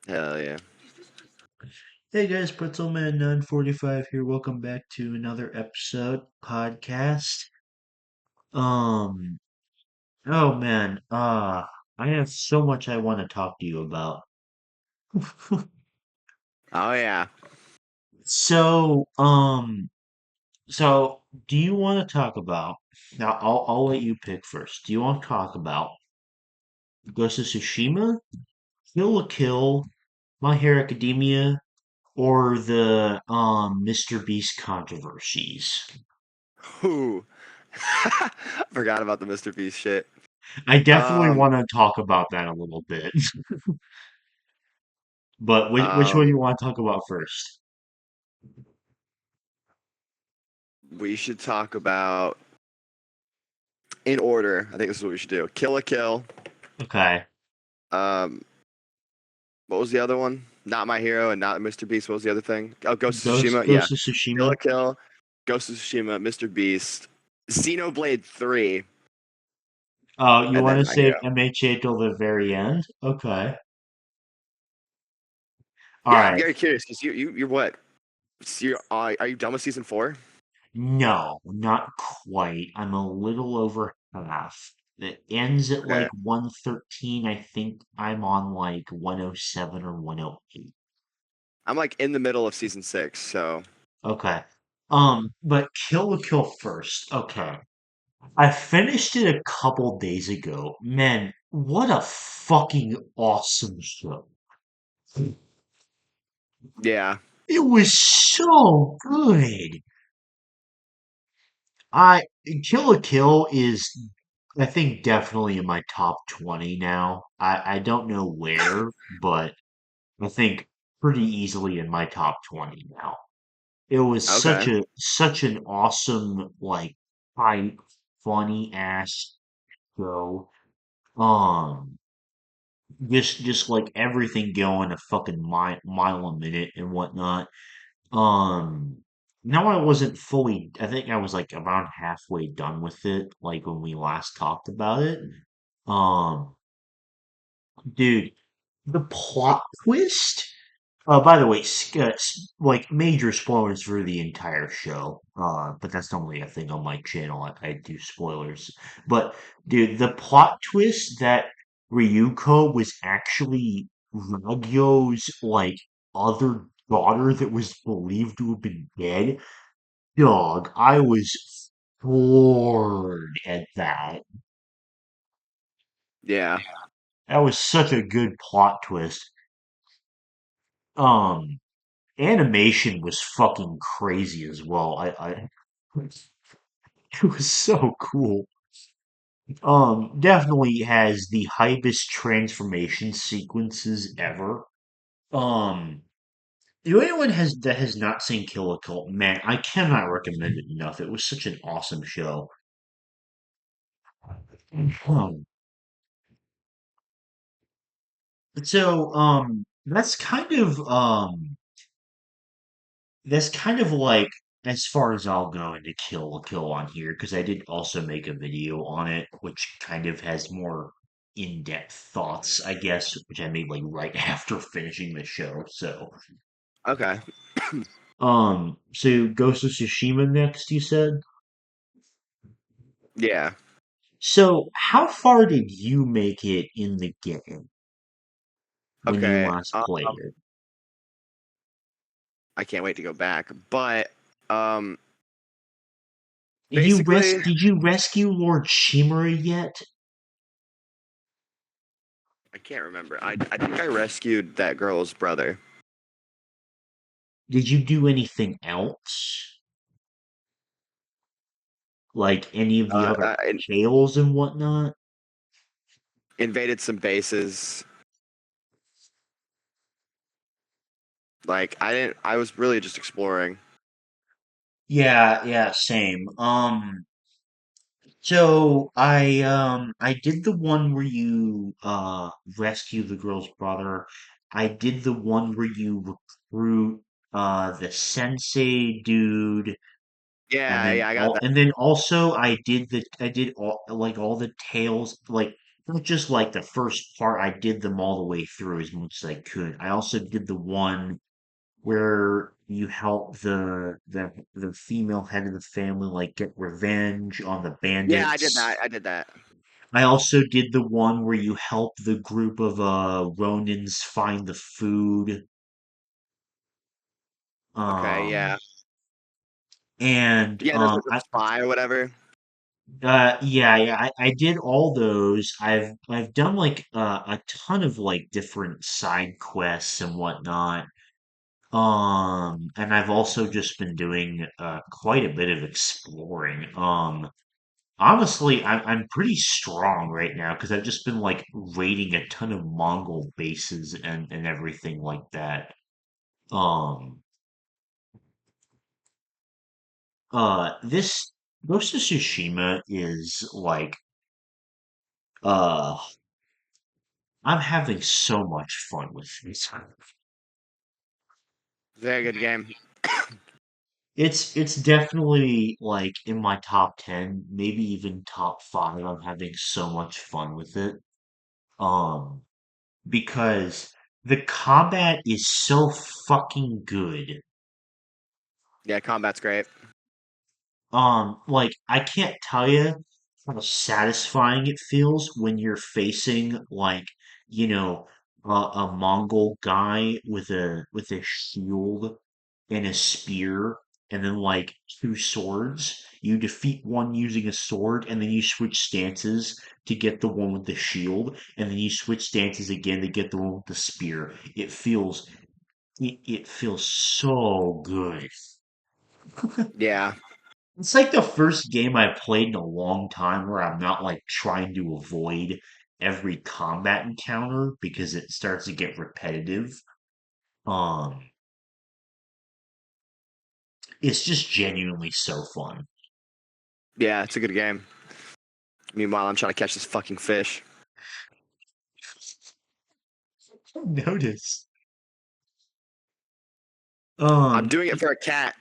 Hell yeah. Hey guys, Pretzelman 945 here. Welcome back to another episode podcast. Um, oh man, I have so much I want to talk to you about. Oh yeah. So, um, so do you want to talk about now? I'll let you pick first. Do you want to talk about Ghost of Tsushima, Kill la Kill, My Hero Academia, or the Mr. Beast controversies? Who? Forgot about the Mr. Beast shit. I definitely Um, want to talk about that a little bit. But which one do um, you want to talk about first? we should talk about in order. I think this is what we should do. Kill a Kill. Okay. Um, what was the other one? Not My Hero and not Mr. Beast. What was the other thing? Oh, Ghost of Tsushima. Yeah. Ghost of Kill Tsushima. a Kill. Ghost of Tsushima. Mr. Beast. Xenoblade 3, Oh, you and want then to My save Hero. MHA till the very end? Okay. All Yeah, I'm right. very curious because you're what? Are you done with season 4? No, not quite. I'm a little over half. It ends at Okay. like 113. I think I'm on like 107 or 108. I'm like in the middle of season 6, so Okay. But Kill la Kill first. Okay. I finished it a couple days ago. Man, what a fucking awesome show. yeah. It was so good. I Kill la Kill is I think definitely in my top 20 now. I don't know where, but I think pretty easily in my top 20 now. It was Okay. such an awesome like tight funny ass show. Um just like everything going a fucking mile a minute and whatnot. Um, Now I wasn't fully, I think I was like around halfway done with it, like when we last talked about it. Um, Dude, the plot twist. By the way, like major spoilers for the entire show. But that's normally a thing on my channel. I do spoilers. But dude, the plot twist that Ryuko was actually Nagyo's like other daughter that was believed to have been dead. Dog, I was floored at that. Yeah. That was such a good plot twist. Um, Animation was fucking crazy as well. It was so cool. Definitely has the hypest transformation sequences ever. Um, if anyone has not seen Kill la Kill, man, I cannot recommend it enough. It was such an awesome show. Um, that's that's kind of like as far as I'll go into Kill la Kill on here because I did also make a video on it, which kind of has more in-depth thoughts, I guess, which I made like right after finishing the show. Okay. So Ghost of Tsushima next, you said? Yeah. So how far did you make it in the game when you Okay. last played it? I can't wait to go back. But um basically Did you rescue Lord Shimura yet? I can't remember. I think I rescued that girl's brother. Did you do anything else? Like any of the other I tales and whatnot? invaded some bases. Like I was really just exploring. Yeah, same. I did the one where you rescue the girl's brother. I did the one where you recruit the sensei dude, Yeah, yeah, I got that. and then also I did all like all the tales like not just like the first part, I did them all the way through as much as I could. I also did the one where you help the female head of the family like get revenge on the Yeah, I did that. bandits. I did that. I also did the one where you help the group of Ronins find the food. Okay, Um yeah. and Yeah, there's like the spy or whatever. yeah, I did all those. I've done like a ton of like different side quests and whatnot. And I've also just been doing quite a bit of exploring. Honestly, I'm pretty strong right now because I've just been like raiding a ton of Mongol bases and everything like that. Um, this Ghost of Tsushima is like uh I'm having so much fun with this. Very good game. It's definitely like in my top 10, maybe even top 5. I'm having so much fun with it. Um, because the combat is so fucking good. Yeah, combat's great. Like I can't tell you how satisfying it feels when you're facing like, you know, a Mongol guy with a shield and a spear and then like two swords. You defeat one using a sword and then you switch stances to get the one with the shield and then you switch stances again to get the one with the spear. It feels so good. Yeah. It's like the first game I played in a long time where I'm not like trying to avoid every combat encounter because it starts to get repetitive. Um, it's just genuinely so fun. Yeah, it's a good game. Meanwhile, I'm trying to catch this fucking fish. Notice. I'm Um, doing it for a cat.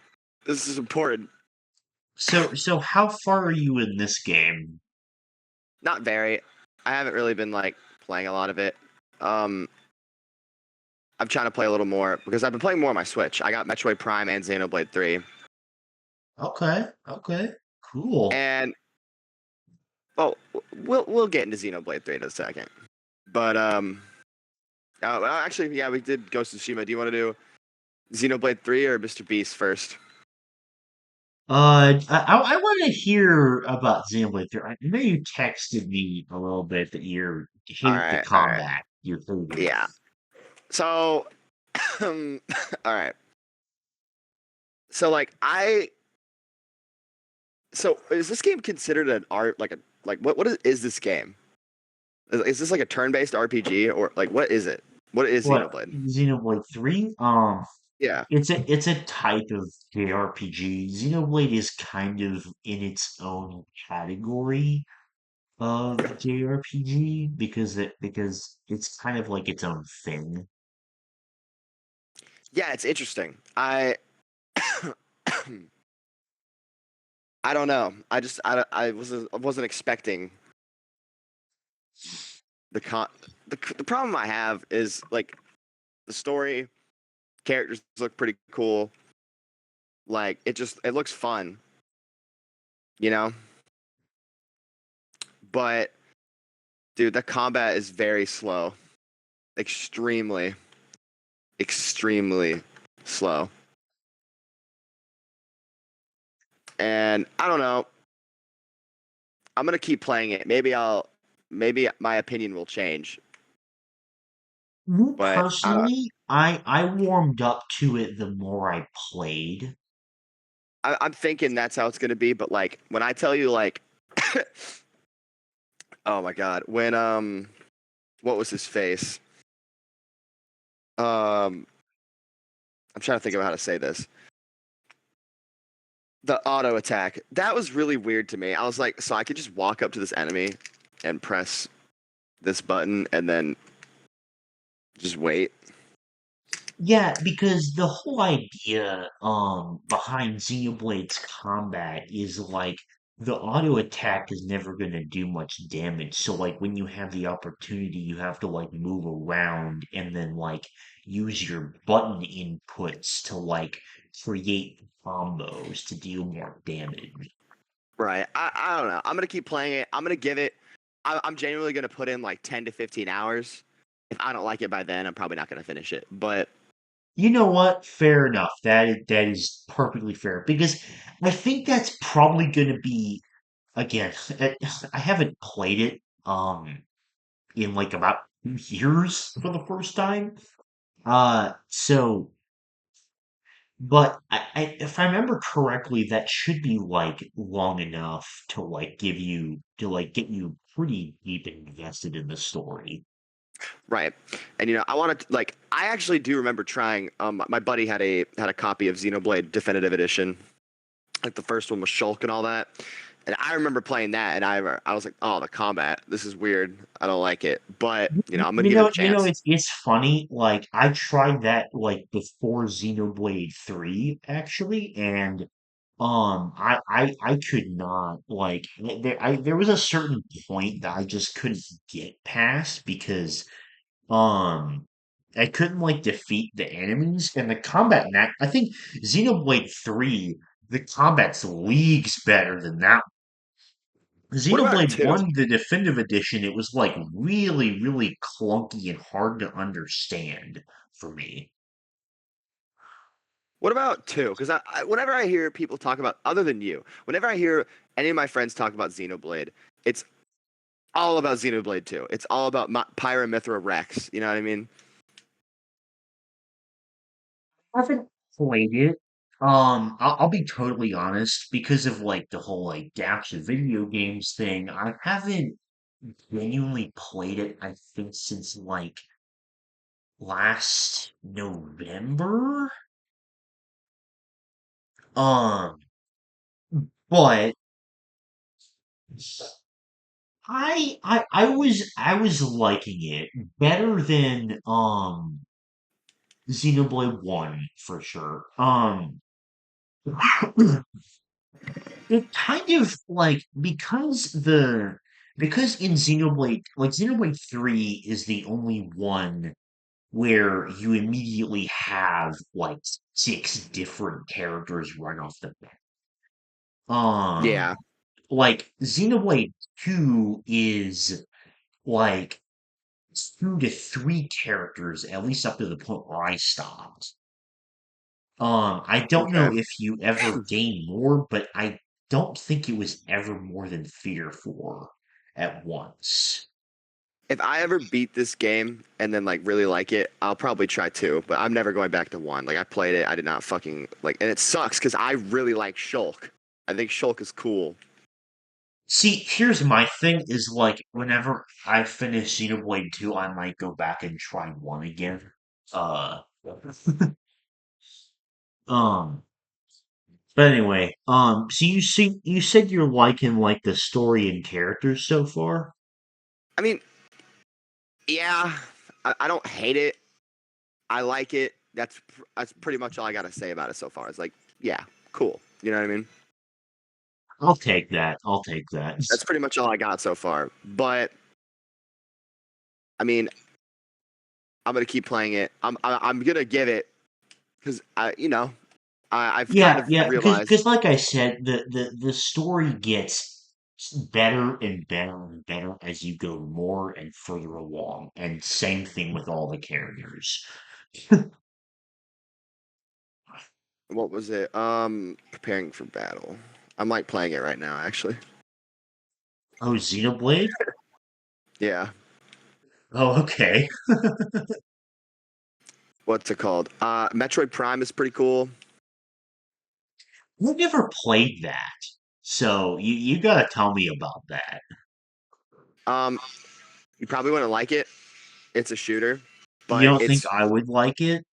This is important. so how far are you in this game? Not very. I haven't really been like playing a lot of it. Um, I'm trying to play a little more because I've been playing more on my Switch. I got Metroid Prime and Xenoblade 3. Okay, okay, cool. And oh, we'll get into Xenoblade 3 in a second. But well, actually, yeah, we did Ghost of Tsushima. Do you want to do Xenoblade 3 or Mr. Beast first? I want to hear about Xenoblade 3. I know you texted me a little bit that you All hate the right, all right, combat. You hate it. yeah. So, all right. So like so is this game considered an art like what is this game? Is this like a turn-based RPG or like what is it? What is What, Xenoblade? Xenoblade 3? Yeah. It's a type of JRPG. Xenoblade is kind of in its own category of JRPG because it's kind of like its own thing. Yeah, it's interesting. I don't know. I wasn't expecting the con the problem I have is like the story, characters look pretty cool. Like it looks fun, you know? But dude, the combat is very slow. Extremely, extremely slow. And I don't know. I'm gonna keep playing it. Maybe my opinion will change. Me But personally, I warmed up to it the more I played. I'm thinking that's how it's gonna be. But like when I tell you, like, oh my god, when what was his face? Um, I'm trying to think of how to say this. The auto attack that was really weird to me. I was like, so I could just walk up to this enemy and press this button and then just wait. Yeah, because the whole idea behind Xenoblade's combat is like the auto attack is never going to do much damage. So like when you have the opportunity, you have to like move around and then like use your button inputs to like create combos to deal more damage. Right. I don't know. I'm gonna keep playing it. I'm gonna give it. I'm genuinely gonna put in like 10 to 15 hours. If I don't like it by then, I'm probably not gonna finish it. But You know what? Fair enough. That is perfectly fair because I think that's probably going to be again. I haven't played it in like about 2 years for the first time. So but if I remember correctly, that should be like long enough to like give you to like get you pretty deep invested in the story. right. And I want to like. I actually do remember trying. My buddy had a copy of Xenoblade Definitive Edition. Like the first one was Shulk and all that. And I remember playing that, and I was like, oh, the combat. This is weird. I don't like it. But I'm gonna give it a chance. It's funny. Like I tried that like before Xenoblade 3 actually, and I could not like there was a certain point that I just couldn't get past because um I couldn't like defeat the enemies and the combat in that I think Xenoblade 3 the combat's leagues better than that. What about Xenoblade two? 1 the definitive edition it was like really clunky and hard to understand for me. What about two? Because whenever I hear people talk about, other than you, whenever I hear any of my friends talk about Xenoblade, it's all about Xenoblade 2. It's all about Pyra Rex. You know what I mean? I haven't played it. I'll be totally honest because of like the whole like gaps of video games thing. I haven't genuinely played it. I think since like last November. Um, but I was liking it better than Xenoblade 1 for sure. It kind of like because in Xenoblade 3 is the only one where you immediately have like 6 different characters right off the bat. Yeah. Like Xenoblade 2 is like 2 to 3 characters, at least up to the point where I stopped. I don't Okay. know if you ever gain more, but I don't think it was ever more than 3 or 4 at once. If I ever beat this game and then like really like it, I'll probably try two. But I'm never going back to one. Like I played it, I did not fucking like, and it sucks because I really like Shulk. I think Shulk is cool. See, here's my thing is like whenever I finish Xenoblade 2, I might go back and try 1 again. Uh um but anyway, so you said you're liking like the story and characters so far? I mean, yeah, I don't hate it. I like it. That's pretty much all I gotta say about it so far. It's like, yeah, cool. You know what I mean? I'll take that. I'll take that. That's pretty much all I got so far. But I mean, I'm gonna keep playing it. I'm gonna give it because I've kind Yeah, of yeah, realized. because like I said, the story gets better and better and better as you go more and further along. And same thing with all the characters. What was it? Preparing for battle. I'm like playing it right now, actually. Oh, Xenoblade? Yeah. Oh, okay. What's it called? Metroid Prime is pretty cool. I've never played that. So you gotta tell me about that. Um, you probably wouldn't like it. It's a shooter, You but don't think it's. I would like it?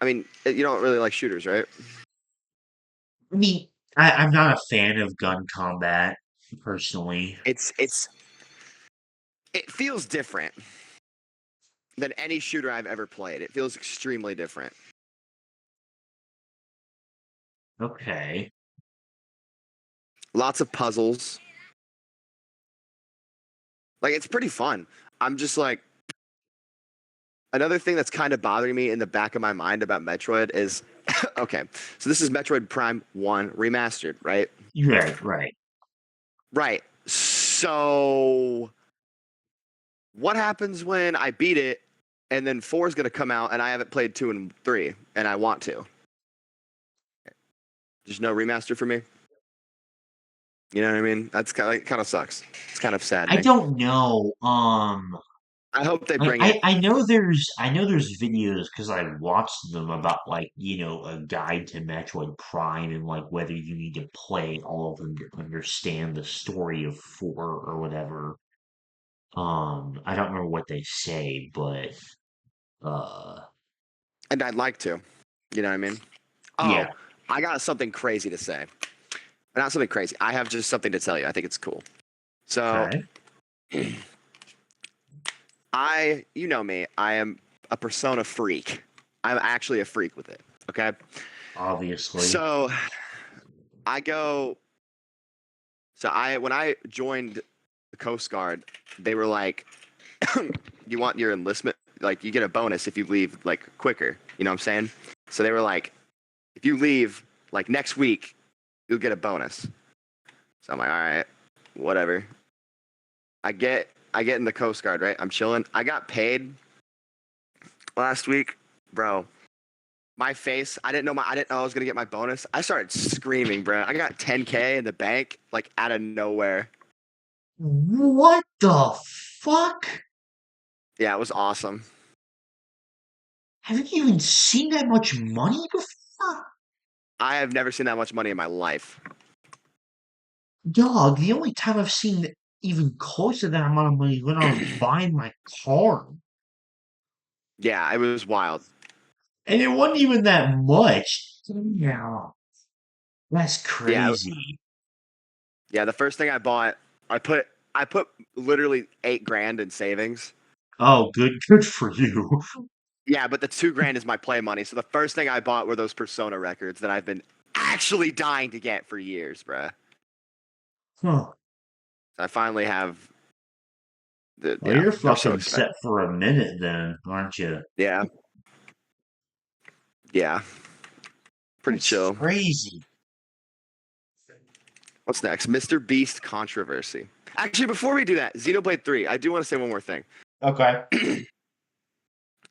I mean, you don't really like shooters, right? I mean, I'm not a fan of gun combat, personally. It's it feels different than any shooter I've ever played. It feels extremely different. Okay. lots of puzzles. Like it's pretty fun. I'm just like another thing that's kind of bothering me in the back of my mind about Metroid is okay. So this is Metroid Prime 1 remastered, right? Right, right. Right. So what happens when I beat it and then 4 is going to come out and I haven't played 2 and 3 and I want to? There's no remaster for me. You know what I mean? That's kind of sucks. It's kind of I saddening. don't know. I hope they Like bring it. I know there's videos because I watched them about like, a guide to Metroid Prime and like whether you need to play all of them to understand the story of 4 or whatever. I don't remember what they say, but uh And I'd like to. You know what I mean? Oh, yeah, I got something crazy to say. Not something crazy. I have just something to tell you. I think it's cool. So, okay. you know me, I am a persona freak. I'm actually a freak with it. Okay. Obviously. So, I go, when I joined the Coast Guard, they were like, you want your enlistment, like, you get a bonus if you leave, like, quicker. You know what I'm saying? So, they were like, if you leave, like, next week, you'll get a bonus. So, I'm like, all right, whatever. I get in the Coast Guard, right? I'm chilling. I got paid last week, bro. My face, I didn't know I was gonna get my bonus. I started screaming, bro. I got 10K in the bank, like out of nowhere. What the fuck? Yeah, it was awesome. Haven't you even seen that much money before? I have never seen that much money in my life. Dog, the only time I've seen even close to that amount of money is when I was buying my car. Yeah, it was wild. And it wasn't even that much. Yeah. That's Yeah, crazy. yeah. The first thing I bought, I put literally 8 grand in savings. Oh, good for you. Yeah, but the 2 grand is my play money. So the first thing I bought were those Persona records that I've been actually dying to get for years, bruh. Huh. I finally have Well, yeah, you're I'm so fucking excited. set for a minute then, aren't you? Yeah, yeah, pretty That's chill. crazy. What's next? Mr. Beast controversy. Actually, before we do that, Xenoblade 3, I do want to say one more thing. Okay.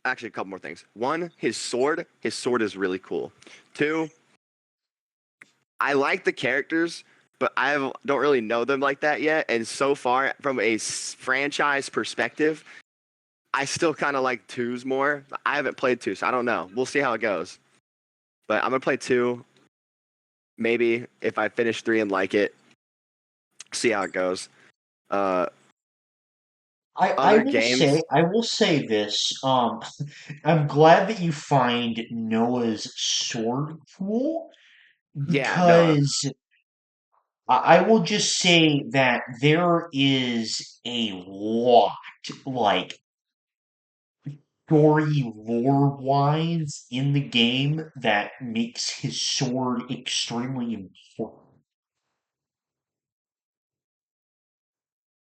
Actually, a couple more things. One, his sword is really cool. Two, I like the characters, but don't really know them like that yet. And so far, from a franchise perspective, I still kind of like twos more. I haven't played two, so I don't know. We'll see how it goes. But I'm gonna play two. Maybe if I finish three and like it, see how it goes. Uh, I other will say games, this. I'm glad that you find Noah's sword cool yeah, no, because I will just say that there is a lot, like story lore wise, in the game that makes his sword extremely important.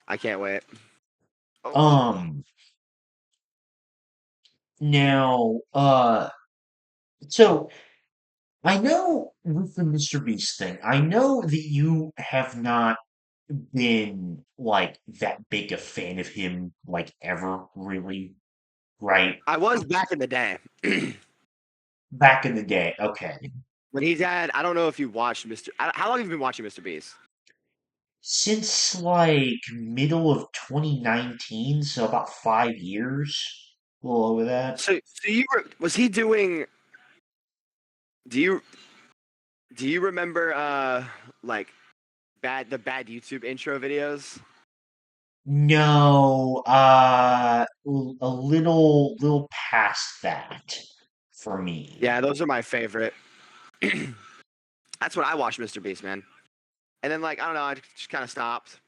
I can't wait. Oh, Um, now, so I know with the Mr. Beast thing, I know that you have not been like that big a fan of him, like ever, really, right? I was back in the day Back in the day. Okay. when he's had. I don't know if you watched Mr. How long have you been watching Mr. Beast? Since like middle of 2019, so about 5 years, a little over that. So was he doing? Do you do you remember like the bad YouTube intro videos? No, a little past that for me. Yeah, those are my favorite. That's when I watched Mr. Beast, man. And then like I don't know, I just kind of stopped.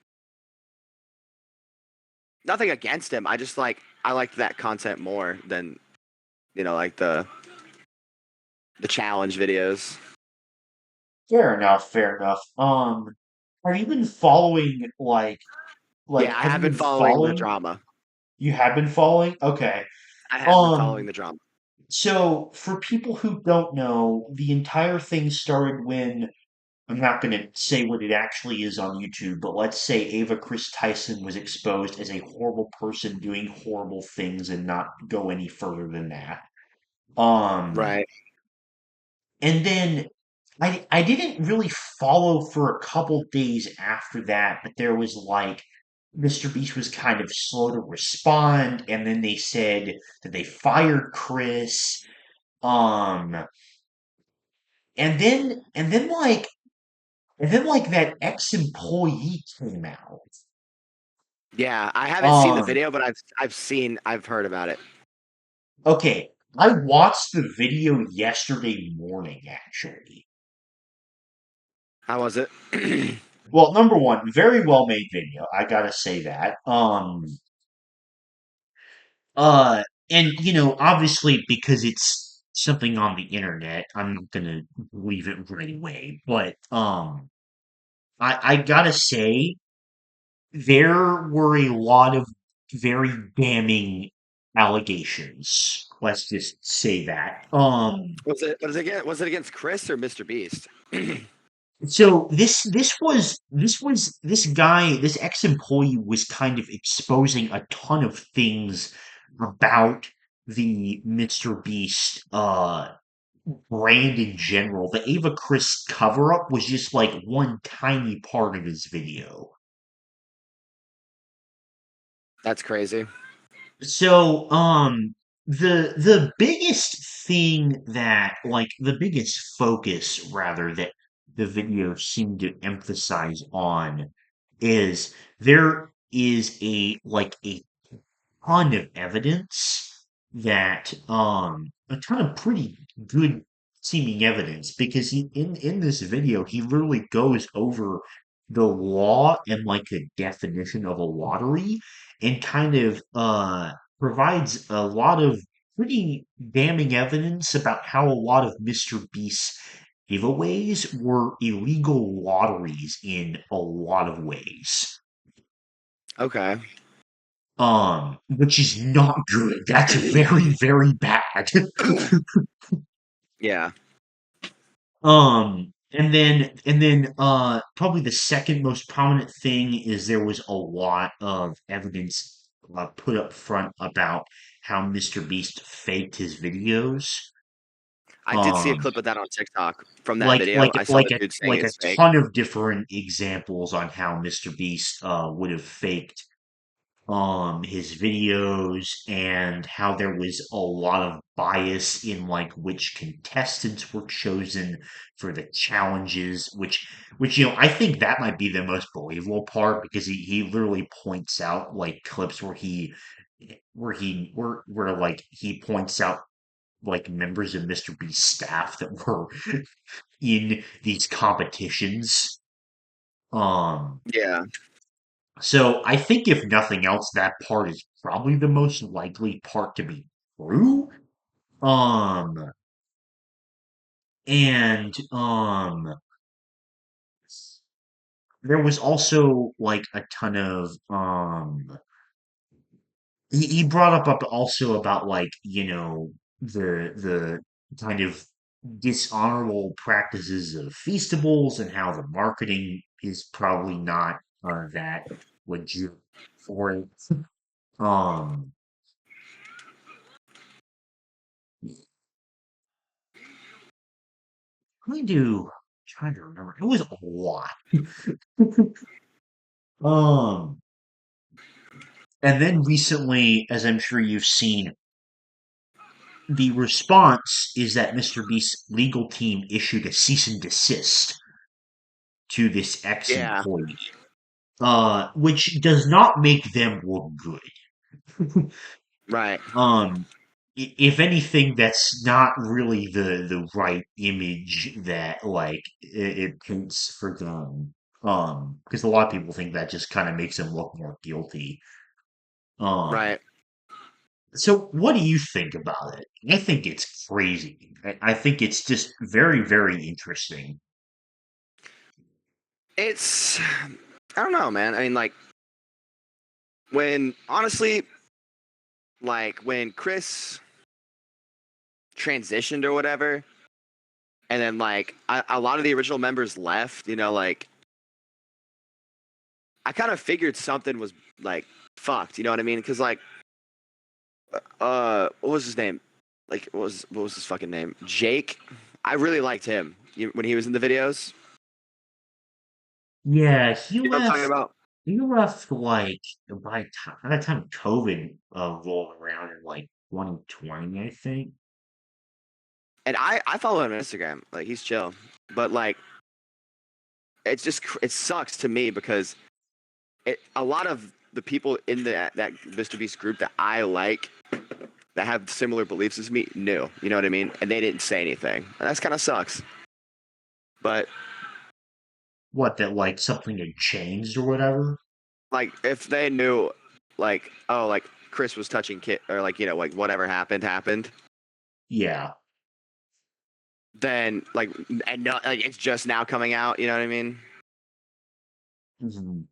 Nothing against him. I just like I liked that content more than like the challenge videos. Fair enough, fair enough. have you been following Yeah, I have you have been been following the following? drama. You have been following? Okay. I have been following Um, the drama. so for people who don't know, the entire thing started when I'm not going to say what it actually is on YouTube, but let's say Ava Chris Tyson was exposed as a horrible person doing horrible things and not go any further than that. Um, Right. and then I didn't really follow for a couple days after that, but there was like Mr. Beast was kind of slow to respond, and then they said that they fired Chris. Um, and then that ex-employee came out. Yeah, I haven't seen the Um, video, but I've heard about it. okay, I watched the video yesterday morning, actually. How was it? Well, number one, very well made video. I gotta say that. Uh, and obviously because it's something on the internet, I'm not gonna believe it right away. But I gotta say there were a lot of very damning allegations. Let's just say that. Was it again? Was it against Chris or Mr. Beast? So this guy, this ex-employee was kind of exposing a ton of things about the Mr. Beast brand in general. The Ava Chris cover up was just like one tiny part of his video. That's crazy. So, the biggest thing that, like, the biggest focus, rather, that the video seemed to emphasize on is there is a ton of evidence that a ton of pretty good seeming evidence because in this video he literally goes over the law and like the definition of a lottery and kind of provides a lot of pretty damning evidence about how a lot of Mr. Beast's giveaways were illegal lotteries in a lot of ways. Okay. Which is not good. That's very, very bad. Yeah. And then probably the second most prominent thing is there was a lot of evidence put up front about how Mr. Beast faked his videos. I did see a Um, clip of that on TikTok from that like video. like I saw like the a dude saying like a it's fake. ton of different examples on how Mr. Beast would have faked his videos and how there was a lot of bias in like which contestants were chosen for the challenges, which I think that might be the most believable part because he literally points out like clips where like he points out like members of Mr. Beast's staff that were in these competitions. Um Yeah. So I think if nothing else, that part is probably the most likely part to be true. Um, and there was also like a ton of he brought up also about like the kind of dishonorable practices of feastables and how the marketing is probably not that legit for it. Um, trying to remember. It was a lot. Um, and then recently, as I'm sure you've seen, the response is that Mr. Beast's legal team issued a cease and desist to this Yeah. ex-employee, which does not make them look good. Right. If anything, that's not really the right image that like it paints for them. Because a lot of people think that just kind of makes them look more guilty. Um, Right. so what do you think about it? I think it's crazy. I think it's just very, very interesting. It's I don't know, man. I mean, like when honestly, like when Chris transitioned or whatever, and then like a lot of the original members left. Like I kind of figured something was like fucked. You know what I mean? Because like what was his name? Like what was his fucking name? Jake. I really liked him when he was in the videos. Yeah, You know what I'm talking about? he left like by the time COVID rolled around in like 2020, I think. And I follow him on Instagram. Like he's chill, but like it's just it sucks to me because a lot of the people in that Mr. Beast group that I like that have similar beliefs as me knew. You know what I mean? And they didn't say anything. And that's kind of sucks. But What, that like something had changed or whatever? like if they knew, like oh, like Chris was touching kid or like like whatever happened, Yeah. then like and no, like it's just now coming out. You know what I mean? Mhm.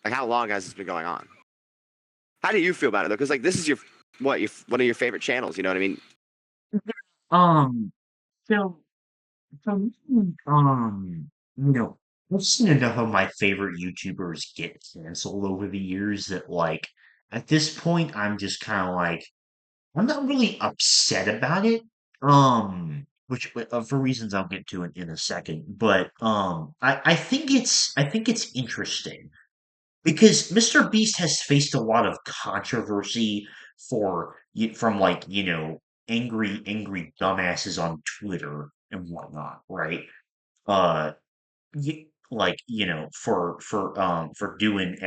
Like how long has this been going on? How do you feel about it though? Because like this is your one of your favorite channels. You know what I mean? Um, so for me, you know, I've seen enough of my favorite YouTubers get canceled over the years that like at this point I'm just kind of like I'm not really upset about it. Which for reasons I'll get to in a second, but I think it's interesting because Mr. Beast has faced a lot of controversy from like angry dumbasses on Twitter and whatnot, right? Uh, like for doing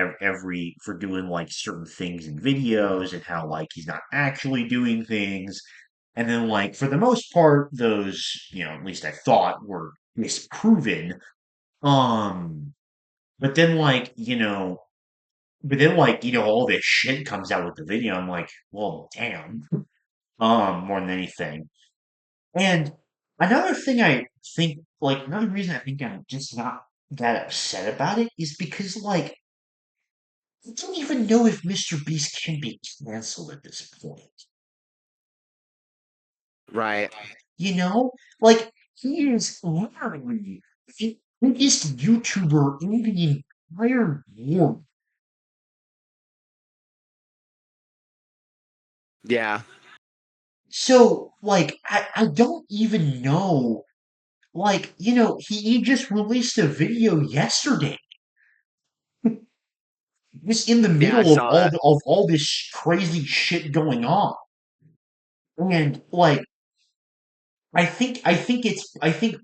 for doing like certain things in videos and how like he's not actually doing things, and then like for the most part those at least I thought were disproven. Um, but then all this shit comes out with the video. I'm like, well, damn. More than anything. And another thing I think, like, another reason I think I'm just not that upset about it is because, like, I don't even know if Mr. Beast can be canceled at this point. Right. You know? Like, he is literally the biggest YouTuber in the entire world. Yeah. So, like, I don't even know. Like, he just released a video yesterday, just in the Yeah, I middle of saw that. all this crazy shit going on. And like, I think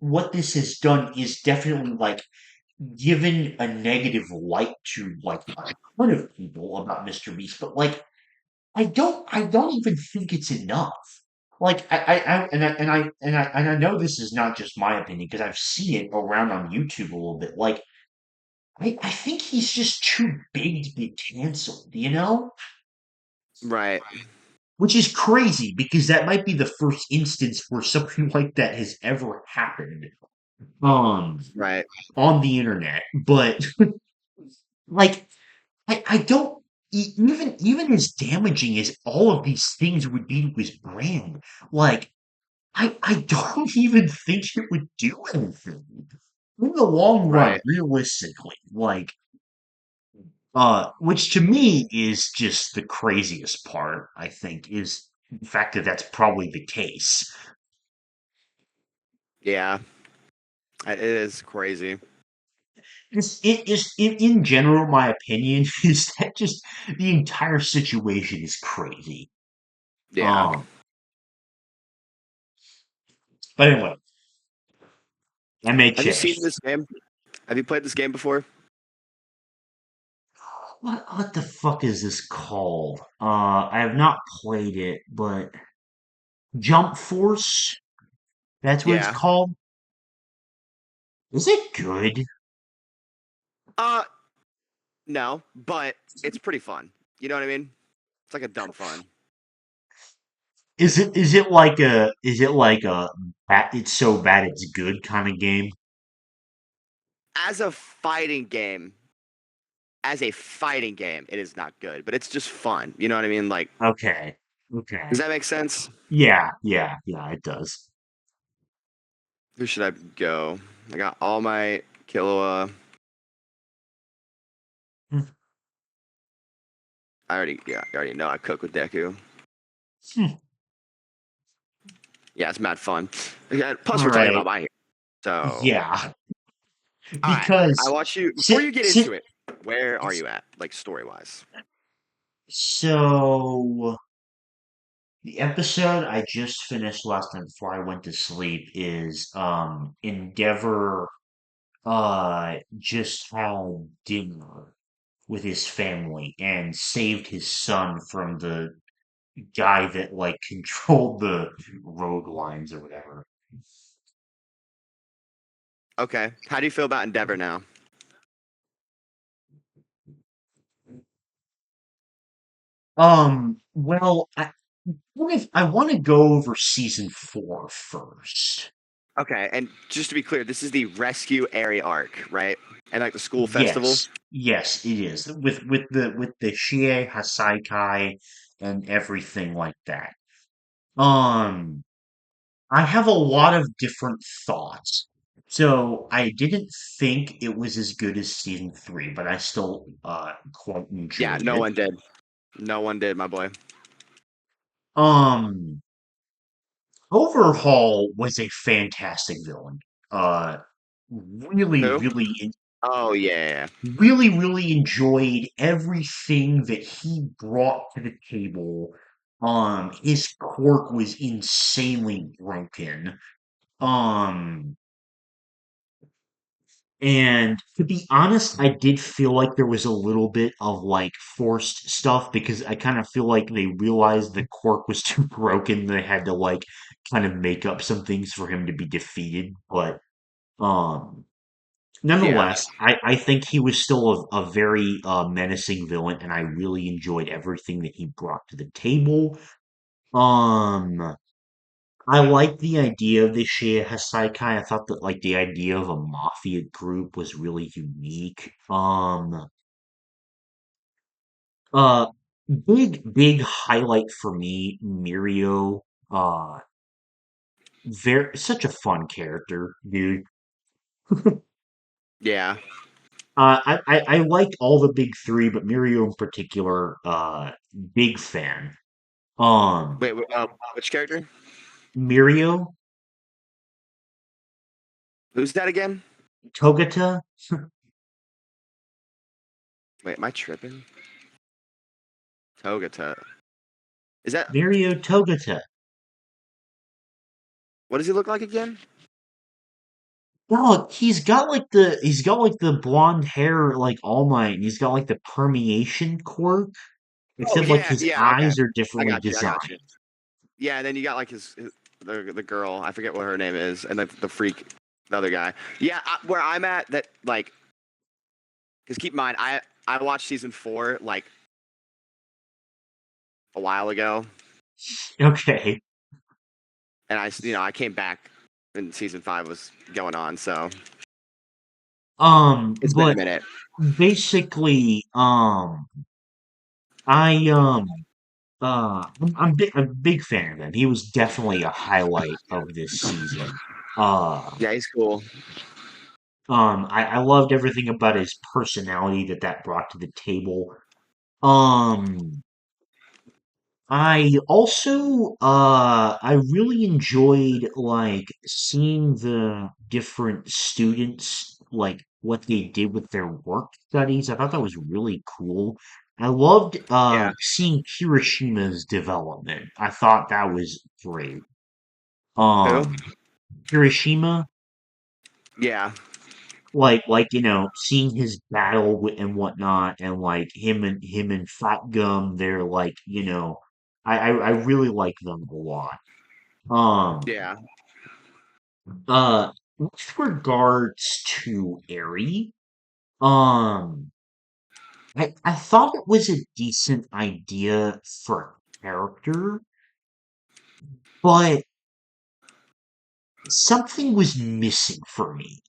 what this has done is definitely like given a negative light to like a ton of people about Mr. Beast, but like I don't even think it's enough. Like I know this is not just my opinion because I've seen it around on YouTube a little bit. Like I think he's just too big to be canceled, you know? Right. Which is crazy because that might be the first instance where something like that has ever happened um Right. on the internet. But like I don't even as damaging as all of these things would be to his brand, like I don't even think it would do anything in the long run, Right. realistically. Like which to me is just the craziest part, I think, is the fact that that's probably the case. Yeah. It is crazy. In general, my opinion is that just the entire situation is crazy. Yeah. Um, but anyway, Have you MHA. seen this game? Have you played this game before? What the fuck is this called? I have not played it, but Jump Force, that's what it's Yeah. called. Is it good? Uh, no, but it's pretty fun. You know what I mean? It's like a dumb fun. Is it like a it's so bad it's good kind of game? as a fighting game, it is not good, but it's just fun. You know what I mean? Like, Okay. does Okay. that make sense? Yeah, yeah, yeah, it does. Who should I go? I got all my Killua. Hmm. I already know I cook with Deku. Hmm. Yeah, it's mad fun. Yeah, plus, All we're talking about right. my hero. So, Yeah, all right, I because watch you. Before si you get si into it, where are you at, like story wise? so the episode I just finished last night before I went to sleep is Endeavor just had dinner with his family and saved his son from the guy that like controlled the road lines or whatever. Okay, how do you feel about Endeavor now? Well, I want to go over season 4 first. Okay, and just to be clear, this is the rescue area arc, right? And like the school festival. Yes, yes, it is. With the Shie Hasaikai and everything like that. Um, I have a lot of different thoughts. So I didn't think it was as good as season 3, but I still quite Yeah, enjoyed no it. one did. No one did, my boy. Um, Overhaul was a fantastic villain. Uh, really, Who? really Oh yeah. really enjoyed everything that he brought to the table. His quirk was insanely broken. Um, and to be honest, I did feel like there was a little bit of like forced stuff because I kind of feel like they realized the quirk was too broken. They had to like kind of make up some things for him to be defeated. But um Yeah. nonetheless, I think he was still a very menacing villain, and I really enjoyed everything that he brought to the table. Um, I like the idea of the Shia Hasaikai. I thought that like the idea of a mafia group was really unique. Uh, big highlight for me, Mirio. Uh, very such a fun character, dude. Yeah. I liked all the big three, but Mirio in particular, big fan. Um, Which character? Mirio, Who's that again? Togata, Wait, am I tripping? Togata. Is that Mirio Togata. what does he look like again? No, he's got like the blonde hair like All Might, and he's got like the permeation quirk. Oh Except like yeah, his yeah. Okay, eyes are I differently got you. I got designed. you. Yeah, and then you got like his the girl. I forget what her name is, and the freak, the other guy. Yeah, where I'm at that like because keep in mind I watched season 4 like a while ago, Okay. and I came back and season 5 was going on, so it's been a But minute. basically, I I'm a big fan of him. He was definitely a highlight of this season. Uh, Yeah, he's cool. I loved everything about his personality that brought to the table. Um, I really enjoyed like seeing the different students like what they did with their work studies. I thought that was really cool. I loved Yeah. seeing Kirishima's development. I thought that was great. Who? Um, Kirishima, Yeah. seeing his and whatnot, and like him and Fat Gum, they're like, I really like them a lot. Um, Yeah. with regards to Eri, um, I thought it was a decent idea for a character, but something was missing for me.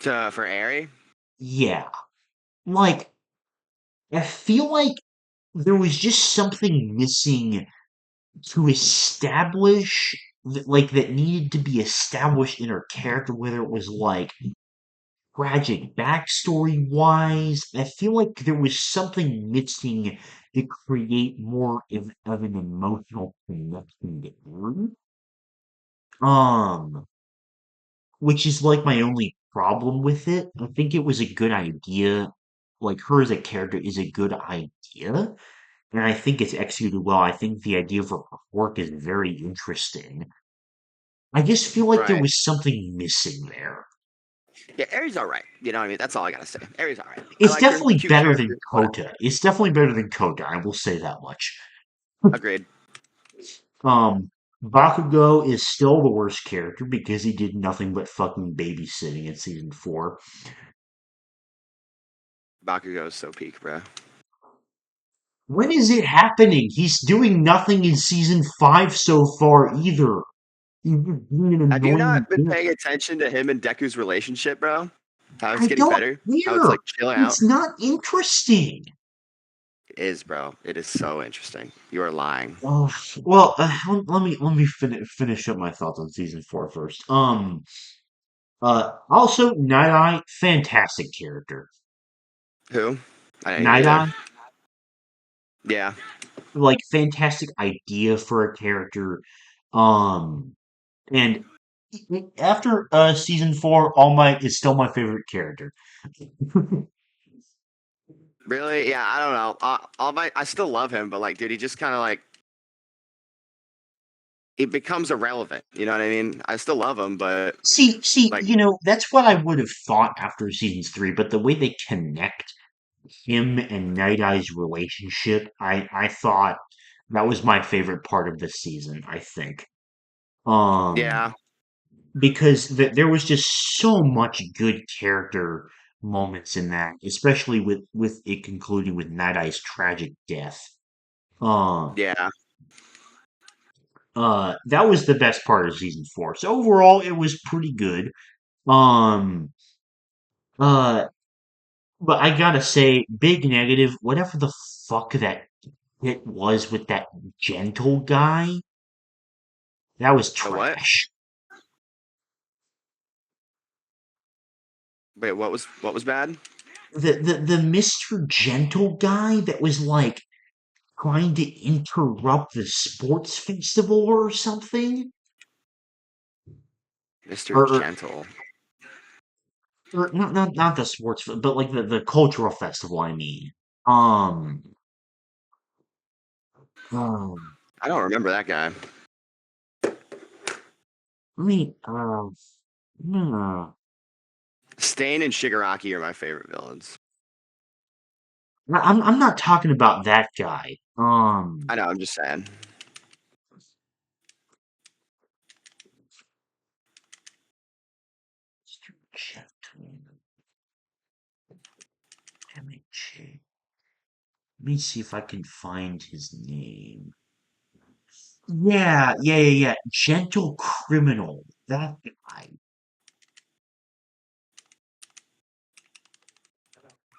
For Eri. Yeah. Like, I feel like there was just something missing to establish that needed to be established in her character, whether it was like tragic backstory wise. I feel like there was something missing to create more of an emotional connection to her. Um, which is like my only problem with it. I think it was a good idea. Like her as a character is a good idea, and I think it's executed well. I think the idea of her work is very interesting. I just feel like there Right. was something missing there. Yeah, Eri's all right. You know what I mean? That's all I gotta say. Eri's all right. I It's liked her. definitely Cute better than character. Whatever. Kota. It's definitely better than Kota. I will say that much. Agreed. Bakugo is still the worst character because he did nothing but fucking babysitting in season 4. Bakugo's so peak, bro. When is it happening? He's doing nothing in season 5 so far either. He's just being an Have you annoying not been bitch. paying attention to him and Deku's relationship, bro? How it's I getting don't better? How it's care. like chilling out? It's not interesting. It is, bro. It is so interesting. You are lying. Oh, well, let me finish up my thoughts on season 4 first. Also, Night Eye, fantastic character. Who? I didn't hear you Night there. Eye, Yeah. like, fantastic idea for a character. Um, and after season 4, All Might is still my favorite character. Really? Yeah. I don't know. All my, I still love him, but like, dude, he just kind of like he becomes irrelevant. You know what I mean? I still love him, but See, like, that's what I would have thought after seasons 3, but the way they connect him and Night Eye's relationship, I thought that was my favorite part of this season, I think. Um, yeah, because there was just so much good character moments in that, especially with it concluding with Night Eye's tragic death. Uh, yeah. that was the best part of season 4. So overall, it was pretty good. Um, uh, but I gotta say, big negative, whatever the fuck that it was with that gentle guy, that was The what? trash. Wait, what was bad? The Mr. Gentle guy that was like trying to interrupt the sports festival or something, Mr. or Gentle. not the sports, but like the cultural festival. I mean, um, um, I don't remember that guy. let me Stain and Shigaraki are my favorite villains. I'm not talking about that guy. I know. I'm just saying. Mr. Gentle, MHA. Let me see if I can find his name. Yeah. Gentle Criminal. That guy.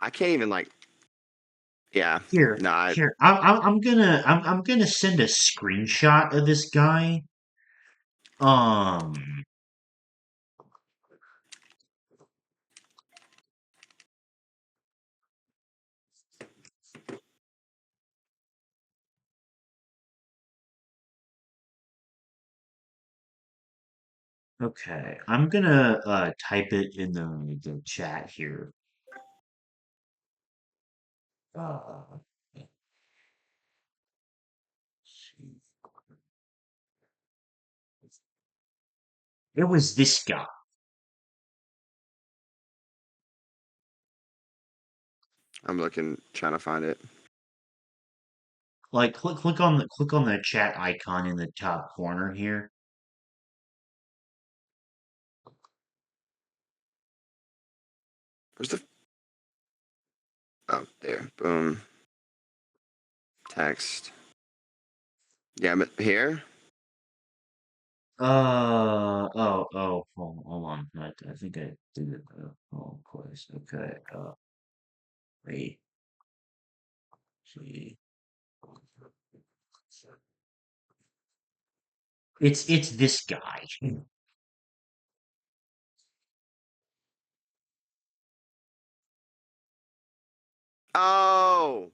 I can't even like. Yeah. Here, No. here. I'm gonna send a screenshot of this guy. Um. Okay. I'm gonna type it in the chat here. Uh. It was this guy. I'm looking, trying to find it. Like, click on the chat icon in the top corner here. Where's the? Oh, there. Boom. Text. Yeah, I'm here. Hold on. I think I did it. Oh, place. Okay. Wait. See. It's this guy. Oh,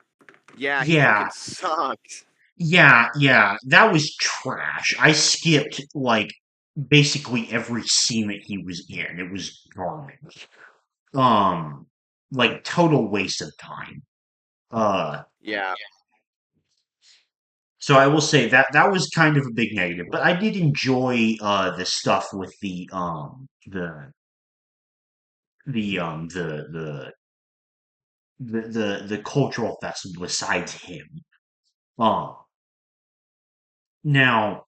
yeah, he Yeah, fucking sucks. yeah. That was trash. I skipped like basically every scene that he was in. It was garbage. Um, like total waste of time. Uh, Yeah. so I will say that that was kind of a big negative, but I did enjoy the stuff with the the cultural festival besides him. Um, now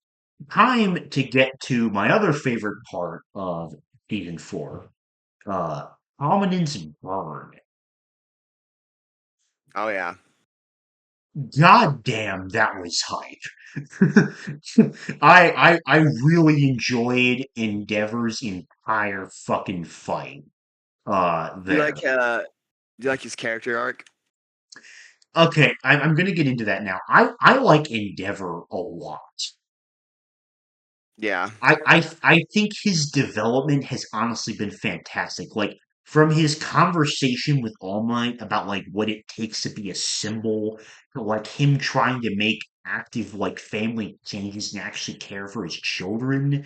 time to get to my other favorite part of season four, uh, Prominence Burn. Oh yeah. God damn, that was hype. I really enjoyed Endeavor's entire fucking fight Do you there. like his character arc? Okay, I'm gonna get into that now. I like Endeavor a lot. Yeah. I think his development has honestly been fantastic. Like from his conversation with All Might about like what it takes to be a symbol, to like him trying to make active like family changes and actually care for his children,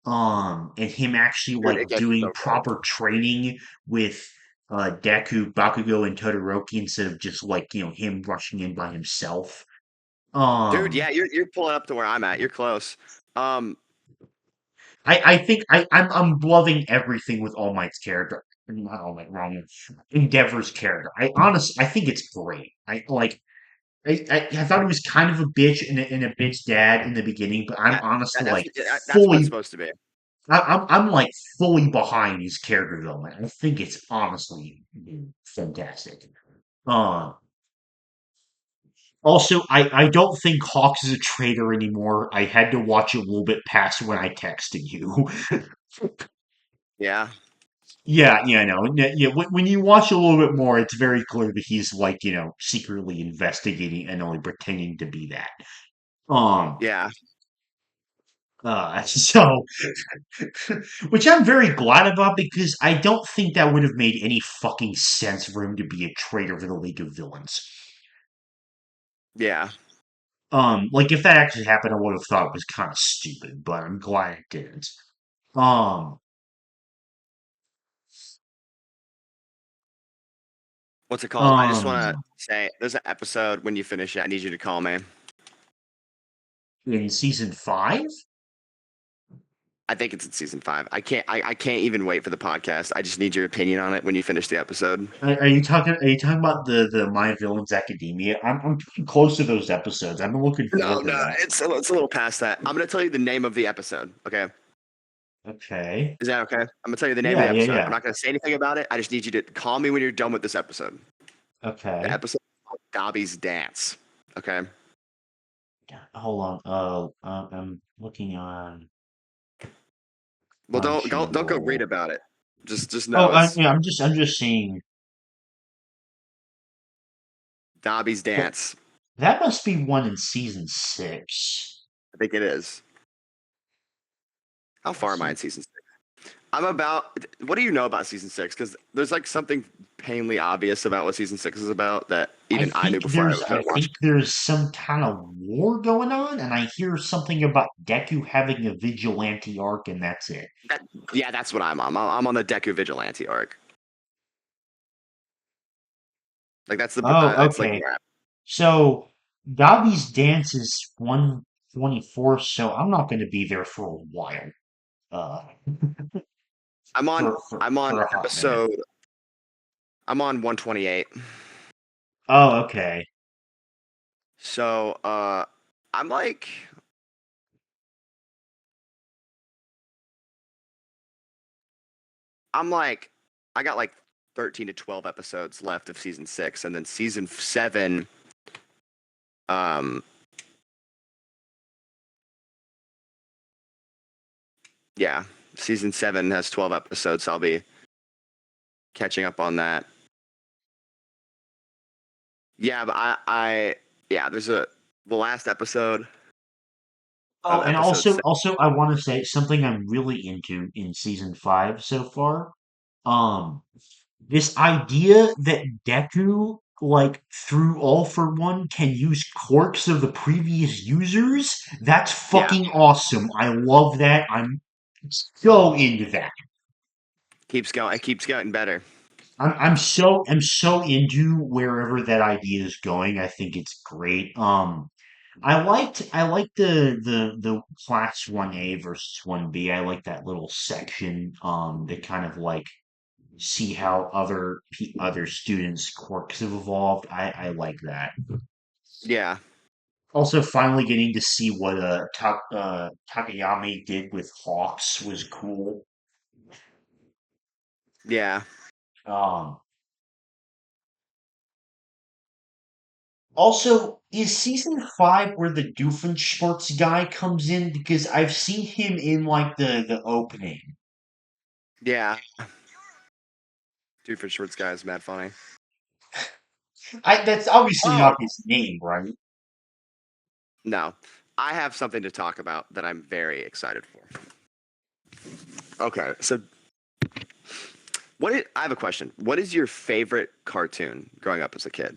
and him actually Dude, like it gets doing so good. proper training with Deku, Bakugo, and Todoroki instead of just like, him rushing in by himself. Dude, Um yeah, you're pulling up to where I'm at. You're close. Um, I think I'm loving everything with All Might's character. Not All Might, wrong. Endeavor's character. I think it's great. I thought he was kind of a bitch and a bitch dad in the beginning, but I'm that, honestly like that's what it's fully. supposed to be. I'm like fully behind his character development. I think it's honestly fantastic. Uh, Also, I don't think Hawks is a traitor anymore. I had to watch it a little bit past when I texted you. Yeah. Yeah, I know. Yeah, when you watch a little bit more, it's very clear that he's like, secretly investigating and only pretending to be that. Um, Yeah. so, which I'm very glad about because I don't think that would have made any fucking sense for him to be a traitor for the League of Villains. Yeah. Like if that actually happened, I would have thought it was kind of stupid, but I'm glad it didn't. Um, What's it called? I just want to um, say there's an episode when you finish it. I need you to call me. in season five. I think it's in season 5. I can't even wait for the podcast. I just need your opinion on it when you finish the episode. Are you talking? Are you talking about the My Villains Academia? I'm pretty close to those episodes. I'm looking No, forward to no, that. it's a little past that. I'm gonna tell you the name of the episode. Okay, Okay. is that okay? I'm gonna tell you the name of Yeah, the yeah, episode. I'm yeah. not gonna say anything about it. I just need you to call me when you're done with this episode. The Okay. episode is called Dobby's Dance. Okay. Yeah, hold on. I'm looking on Well, don't go read Crunchyroll. about it. Just Oh, know it's yeah. I'm just seeing. Dobby's That Dance. that must be one in season six. I think it is. How far Let's am I see. in season 6? I'm about. What do you know about season 6? Because there's like something painfully obvious about what season 6 is about that even I knew before I I started think watching. there's some kind of war going on, and I hear something about Deku having a vigilante arc, and that's it. That, yeah, that's what I'm on. I'm on the Deku Vigilante arc. Like Oh, that's like okay. where I'm. So Dobby's dance is 124, so I'm not going to be there for a while. Uh, I'm on I'm on for a hot minute. episode. I'm on 128. Oh, okay. So I'm like I'm like I got like 13 to 12 episodes left of season 6, and then season 7. Um, Yeah, season 7 has 12 episodes. So I'll be catching up on that. Yeah, but yeah, there's the last episode Oh, of and episode also, I want to say something I'm really into in season 5 so far. Um, this idea that Deku, like through All for One, can use quirks of the previous users. That's Yeah, fucking awesome. I love that. I'm so into that. keeps going. It keeps getting better. I'm so into wherever that idea is going. I think it's great. I liked the class 1A versus 1B. I like that little section that kind of like see how other students' quirks have evolved. I like that. Yeah, Also, finally getting to see what Takayami did with Hawks was cool. yeah, Um, Also, is season 5 where the Doofenshmirtz guy comes in? Because I've seen him in like the opening. yeah. Dude for shorts guy is mad funny. That's obviously not Oh his name, right? no, I have something to talk about that I'm very excited for. Okay, so I have a question. What is your favorite cartoon growing up as a kid?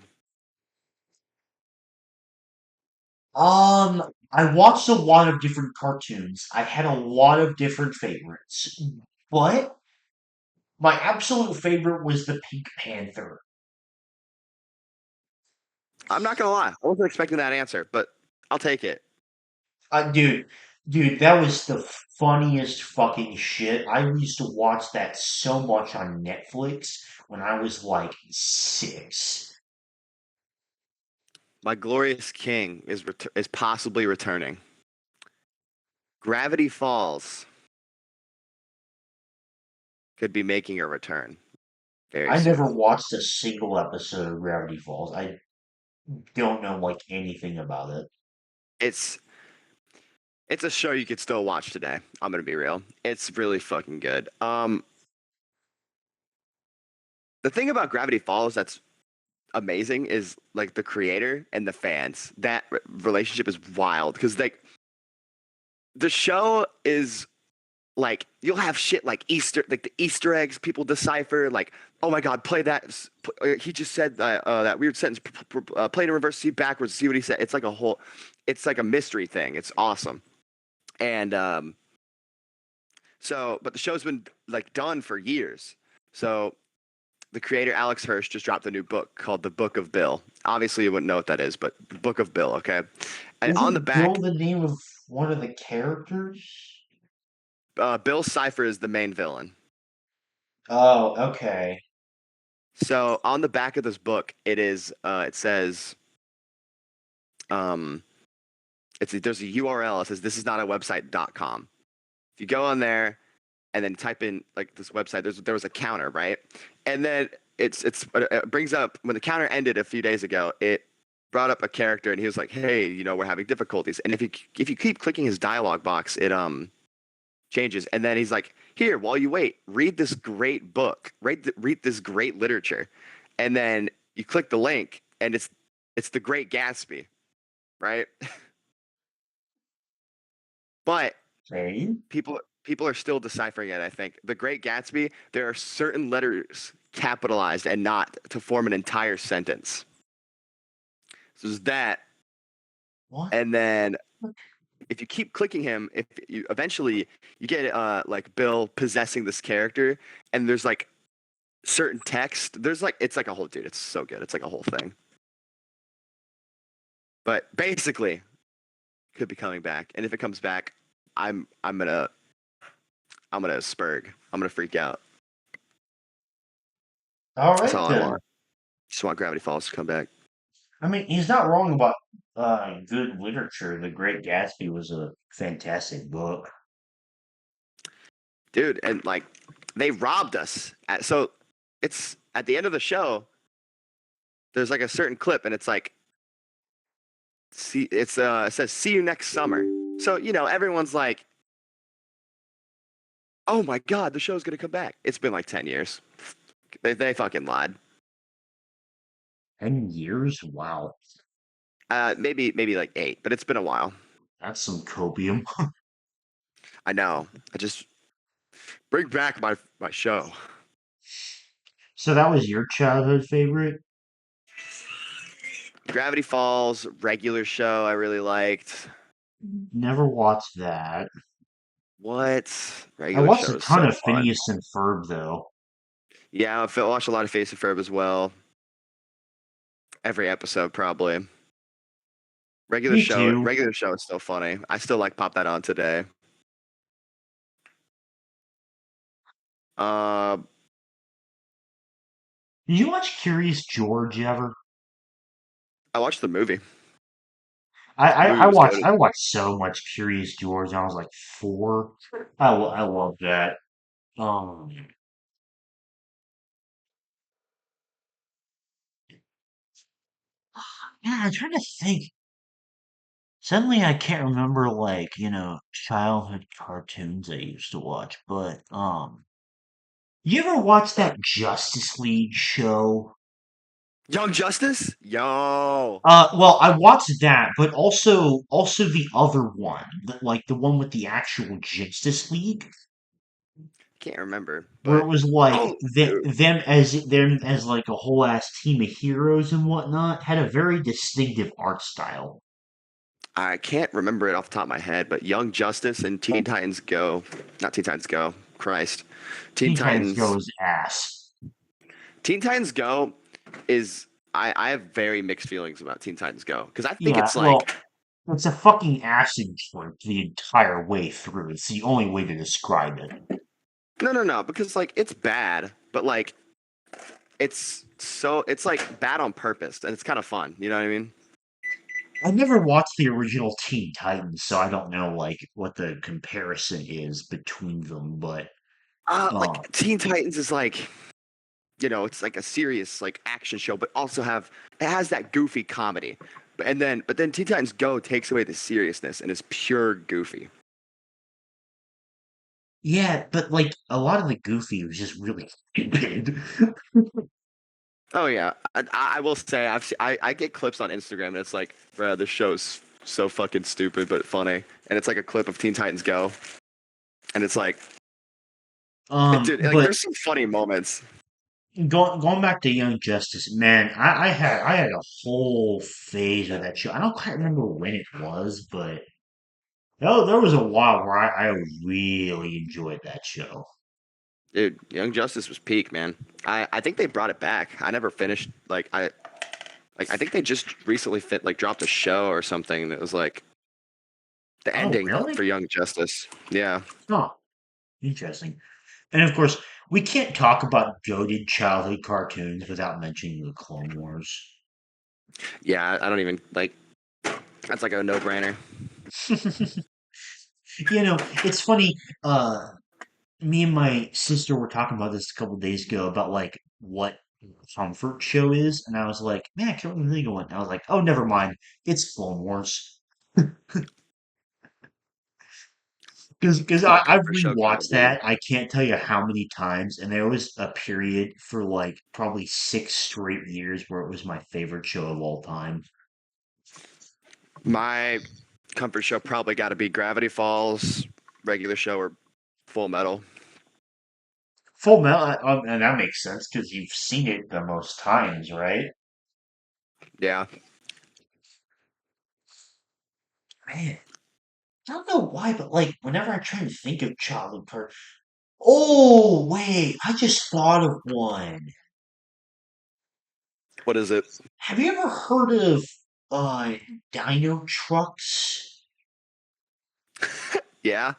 Um, I watched a lot of different cartoons. I had a lot of different favorites, but my absolute favorite was the Pink Panther. I'm not gonna lie, I wasn't expecting that answer, but I'll take it. Dude, that was the funniest fucking shit. I used to watch that so much on Netflix when I was like 6. My glorious king is possibly returning. Gravity Falls could be making a return very I never soon. watched a single episode of Gravity Falls. I don't know like anything about it. It's it's a show you could still watch today. I'm gonna be real. It's really fucking good. The thing about Gravity Falls that's amazing is like the creator and the fans. That relationship is wild because like the show is like you'll have shit like the Easter eggs people decipher. Like, oh my god, play that. He just said that weird sentence. Play it in reverse, see backwards, see what he said. It's like a whole. It's like a mystery thing. It's awesome. And but the show's been like done for years. So the creator Alex Hirsch just dropped a new book called The Book of Bill. Obviously, you wouldn't know what that is, but The Book of Bill. Okay, and on the Isn't Bill back, the name of one of the characters? Bill Cipher is the main villain. Oh, okay. So on the back of this book, it says um, there's a URL. It says this is not a website.com. If you go on there and then type in like this website, there was a counter, right? And then it brings up when the counter ended a few days ago. It brought up a character and he was like, "Hey, we're having difficulties." And if you keep clicking his dialogue box, it changes. And then he's like, "Here, while you wait, read this great book. Read this great literature." And then you click the link, and it's The Great Gatsby, right? But Okay. people are still deciphering it. I think The Great Gatsby. There are certain letters capitalized and not to form an entire sentence. So there's that, What? and then if you keep clicking him, if you eventually you get like Bill possessing this character, and there's like certain text. There's like it's like a whole dude. It's so good. It's like a whole thing. But basically, could be coming back, and if it comes back, I'm gonna spurg. I'm gonna freak out. All That's right all I then. want. Just want Gravity Falls to come back, I mean, he's not wrong about good literature. The Great Gatsby was a fantastic book. dude. And like they robbed us. So it's at the end of the show. There's like a certain clip, and it's like it says see you next summer. So everyone's like Oh my God, the show's gonna come back. It's been like 10 years. They fucking lied. 10 years? Wow, Maybe like 8, but it's been a while. that's some copium. I know. I just bring back my show. So that was your childhood favorite? Gravity Falls, regular show I really liked. Never watched that. What? I Regular watched show a is ton so of fun. Phineas and Ferb though. Yeah, I watched a lot of Face and Ferb as well. Every episode probably. Me too. Regular show is still funny. I still like pop that on today. Uh, Did you watch Curious George ever? I watched the movie. I, The I, movie I was watched good. I watched so much Curious George when I was like 4. I love that. Um, yeah, I'm trying to think. Suddenly, I can't remember like childhood cartoons I used to watch. But you ever watch that Justice League show? Young Justice? Yo. Well, I watched that, but also the other one, like the one with the actual Justice League, Can't remember, where it but was like oh, dude. them as like a whole ass team of heroes and whatnot, had a very distinctive art style. I can't remember it off the top of my head, but Young Justice and Teen Titans Go, not Teen Titans Go, Christ, Teen Teen Titans Titans, goes ass. Teen Titans Go is I have very mixed feelings about Teen Titans Go because I think Yeah, it's well, like it's a fucking acid trip the entire way through. It's the only way to describe it. no because like it's bad, but like it's like bad on purpose and it's kind of fun. You know what I mean? I never watched the original Teen Titans, so I don't know like what the comparison is between them, but uh Like Teen Titans is like it's like a serious like action show, but also it has that goofy comedy. But then Teen Titans Go takes away the seriousness and is pure goofy. yeah, but like a lot of the Goofy was just really stupid. Oh yeah, I will say I get clips on Instagram and it's like, bro, this show's so fucking stupid but funny, and it's like a clip of Teen Titans Go, and it's like, dude, like But there's some funny moments. going back to Young Justice, man, I had a whole phase of that show. I don't quite remember when it was, but there was a while where I really enjoyed that show. Dude, Young Justice was peak, man. I think they brought it back. I never finished I think they just recently dropped a show or something and it was like the Oh, ending really? for Young Justice. Yeah. Oh, interesting. And of course, we can't talk about goated childhood cartoons without mentioning the Clone Wars. Yeah, I don't even like that's like a no-brainer. It's funny. Me and my sister were talking about this a couple days ago about like what comfort show is, and I was like, man, I can't really think of one. I was like, oh, never mind, it's Clone Wars. Because My I've comfort show gotta rewatched be that. I can't tell you how many times, and there was a period for like probably 6 straight years where it was my favorite show of all time. my comfort show probably gotta be Gravity Falls, regular show or Full Metal. Full Metal, and that makes sense because you've seen it the most times, right? Yeah. Man, I don't know why, but like whenever I try to think of childhood cartoons. Oh, wait, I just thought of one. What is it? Have you ever heard of uh Dino Trucks? Yeah.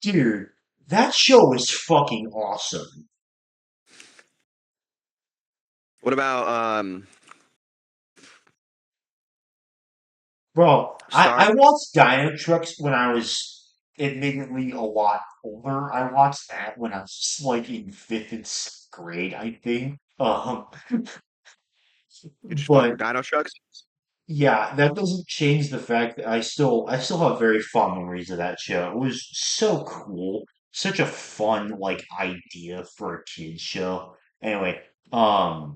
Dude, that show is fucking awesome. What about Bro, I Star watched Dino Trucks when I was admittedly a lot older. I watched that when I was just, like in fifth and sixth grade, I think. you just fuck But with Dino Trucks? Yeah, that doesn't change the fact that I still have very fond memories of that show. It was so cool. Such a fun like idea for a kids show. Anyway, what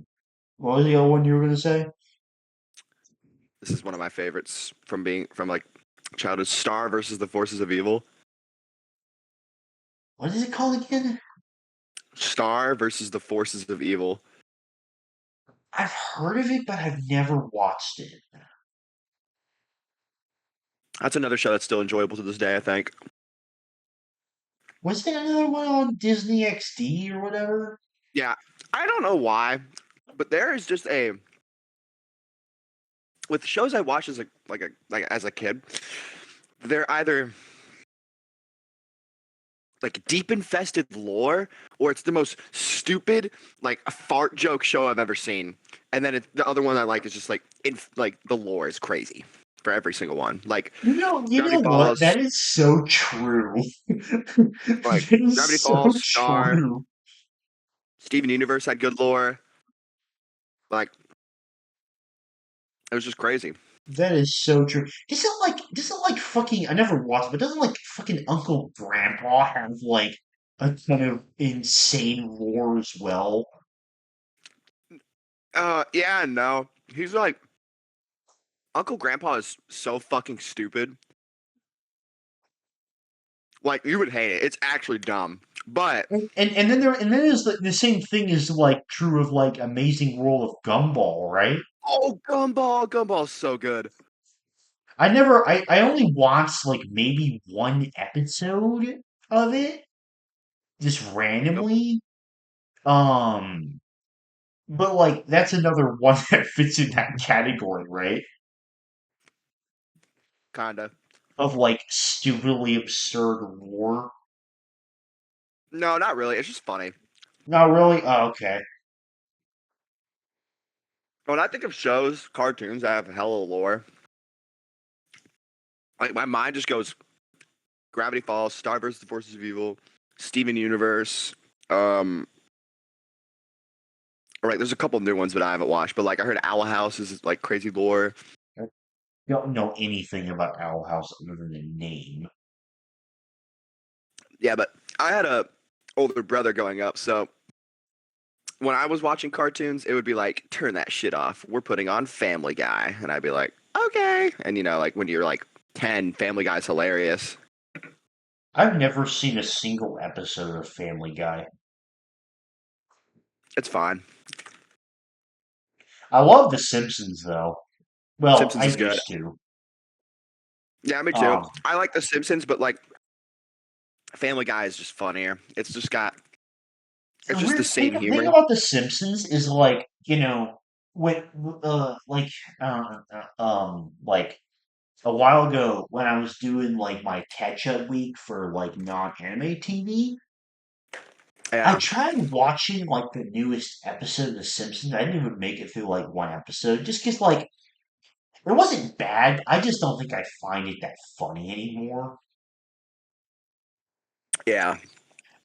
was the other one you were gonna say? This is one of my favorites from being from like childhood. Star versus the Forces of Evil. What is it called again? Star versus the Forces of Evil. I've heard of it, but I've never watched it. That's another show that's still enjoyable to this day, I think. Was there another one on Disney XD or whatever? Yeah, I don't know why, but there is just a with shows I watched as as a kid. They're either like deep infested lore, or it's the most stupid like a fart joke show I've ever seen. And then the other one I like is just like the lore is crazy for every single one. Like You Gravity know what? Falls, That is so true. like That is Gravity so Falls, Star, true. Steven Universe had good lore. Like it was just crazy. That is so true. Doesn't like fucking I never watched, but doesn't like fucking Uncle Grandpa have like a kind of insane lore as well? Yeah, no, he's like Uncle Grandpa is so fucking stupid. Like you would hate it. It's actually dumb, but And then there's the same thing is like true of like Amazing World of Gumball, right? oh, Gumball's so good. I only watched like maybe one episode of it, just Yep, randomly. Um, but like that's another one that fits in that category, right? kinda. Of like stupidly absurd war. No, not really. It's just funny. No, really? Oh, okay. When I think of shows, cartoons that have hella lore, like my mind just goes Gravity Falls, Star vs. the Forces of Evil, Steven Universe. Um, right, there's a couple new ones that I haven't watched, but like I heard Owl House is like crazy lore. I don't know anything about Owl House other than the name. Yeah, but I had a older brother growing up, so when I was watching cartoons, it would be like, turn that shit off. We're putting on Family Guy. And I'd be like, okay. And like when you're like 10, Family Guy's hilarious. I've never seen a single episode of Family Guy. It's fine. I love The Simpsons though. Well, Simpsons I is good. used to. Yeah, me too. Um, I like The Simpsons, but like Family Guy is just funnier. the It's just the weird same thing humor. about The Simpsons is like, when like a while ago when I was doing like my catch up week for like non-anime TV, I Yeah. tried watching like the newest episode of The Simpsons. I didn't even make it through like one episode just because like it wasn't bad. I just don't think I find it that funny anymore. Yeah.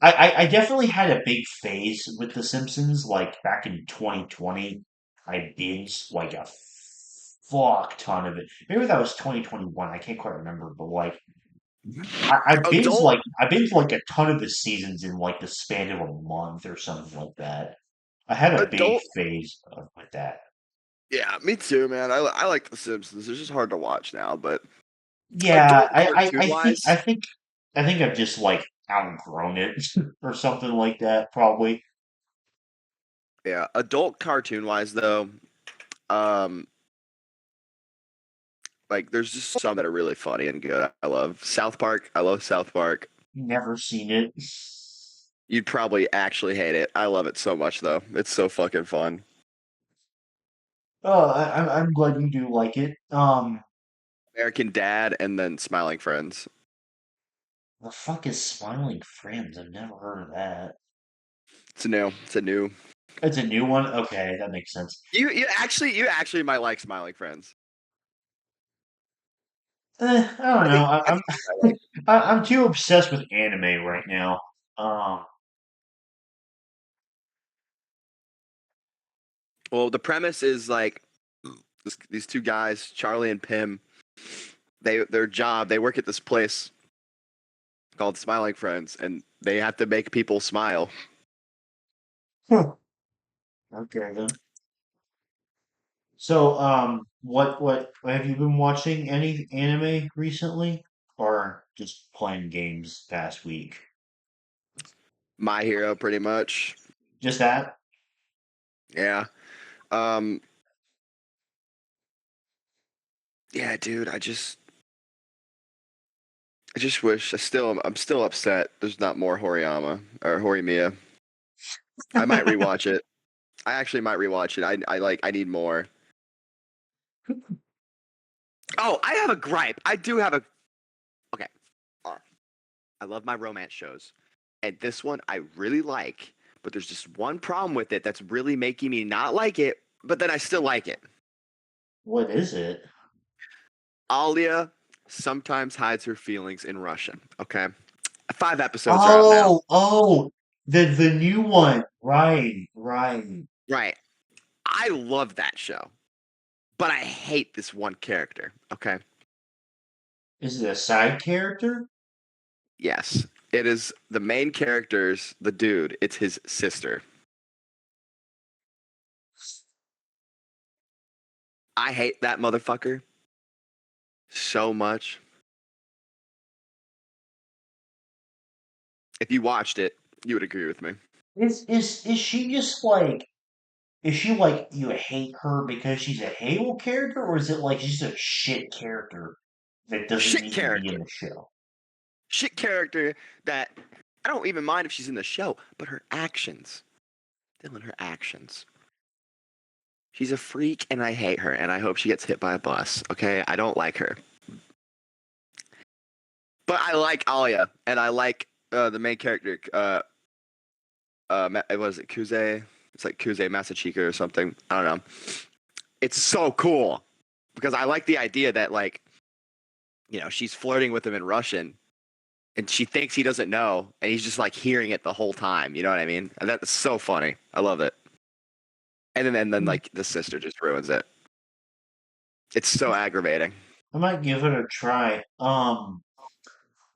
I definitely had a big phase with The Simpsons, like back in 2020. I binged like a fuck ton of it. Maybe that was 2021. I can't quite remember, but like Adult I binged like a ton of the seasons in like the span of a month or something like that. I had a big adult phase with that. Yeah, me too, man. I like The Simpsons. It's just hard to watch now, but Yeah, adult cartoon I think wise, I think I've just like outgrown it or something like that, probably. yeah, adult cartoon wise though, um like there's just some that are really funny and good. I love South Park. I love South Park. Never seen it. You'd probably actually hate it. I love it so much though. It's so fucking fun. Oh, I'm glad you do like it. American Dad and then Smiling Friends. The fuck is Smiling Friends? I've never heard of that. It's a new. It's a new one? Okay, that makes sense. You actually might like Smiling Friends. I don't know. I think you might like. I'm too obsessed with anime right now. Um, Well, the premise is like these two guys, Charlie and Pim. Their job, they work at this place called Smiling Friends, and they have to make people smile. Huh. Okay then. So, what have you been watching any anime recently, or just playing games past week? My Hero, pretty much. Just that? Yeah. Um. Yeah, dude. I just wish. I'm still upset. There's not more Horiyama or Horimiya. I might rewatch it. I actually might rewatch it. I need more. Oh, I have a gripe. I do have a. Okay. Uh, I love my romance shows, and this one I really like. But there's just one problem with it that's really making me not like it. But then I still like it. What is it? Alia sometimes hides her feelings in Russian. Okay. 5 episodes are out now. Oh, the new one. Right, right. Right. I love that show, but I hate this one character. Okay. Is it a side character? Yes. It is the main character's the dude. It's his sister. I hate that motherfucker so much. If you watched it, you would agree with me. Is she just like is she like you hate her because she's a Halo character, or is it like she's a shit character that doesn't Shit need to be in character. the show? Shit character that I don't even mind if she's in the show, but her actions. Dylan, her actions. She's a freak and I hate her and I hope she gets hit by a bus. Okay? I don't like her. But I like Alia and I like the main character. Was it Kuze? It's like Kuze Masachika or something. I don't know. It's so cool because I like the idea that like she's flirting with him in Russian and she thinks he doesn't know and he's just like hearing it the whole time. You know what I mean? And that's so funny. I love it. And then Hmm. like the sister just ruins it. It's so aggravating. I might give it a try. I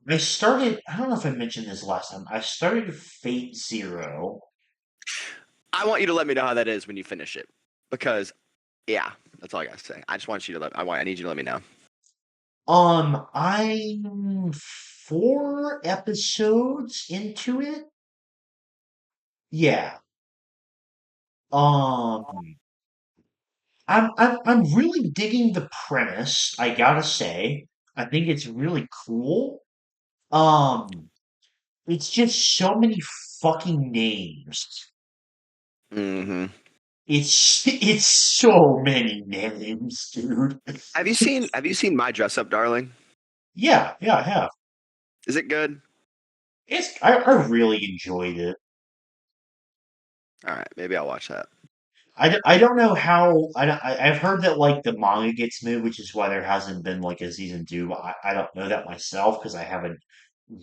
don't know if I mentioned this last time. I started Fate Zero. I want you to let me know how that is when you finish it because yeah, that's all I gotta say. I just want you to I need you to let me know. I'm 4 episodes into it. Yeah. Um, I'm really digging the premise, I gotta say. I think it's really cool. Um, it's just so many fucking names. Mm-hmm. It's so many names, dude. Have you seen My Dress Up, Darling? Yeah, yeah, I have. Is it good? I really enjoyed it. All right, maybe I'll watch that. I don't know how I've heard that like the manga gets moved, which is why there hasn't been like a season two. But I don't know that myself because I haven't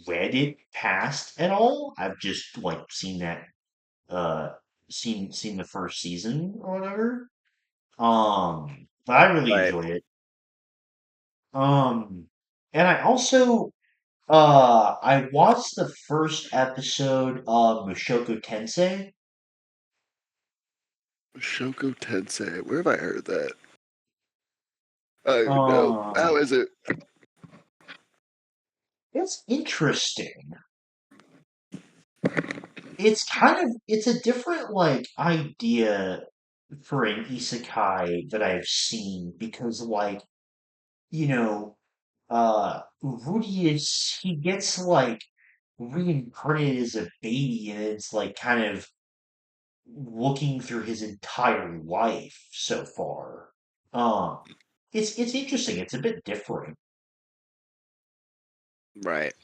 read it past at all. I've just like seen that uh seen the first season or whatever. But I really Right. enjoyed it. Um, and I also I watched the first episode of Mushoku Tensei. Shoko Tensei. Where have I heard that? I don't even know. How Um, is it? it's interesting. It's a different like idea for an isekai that I've seen because like, you know, Rudius he gets like reincarnated as a baby and it's like kind of looking through his entire life so far. Um it's interesting, it's a bit different. Right.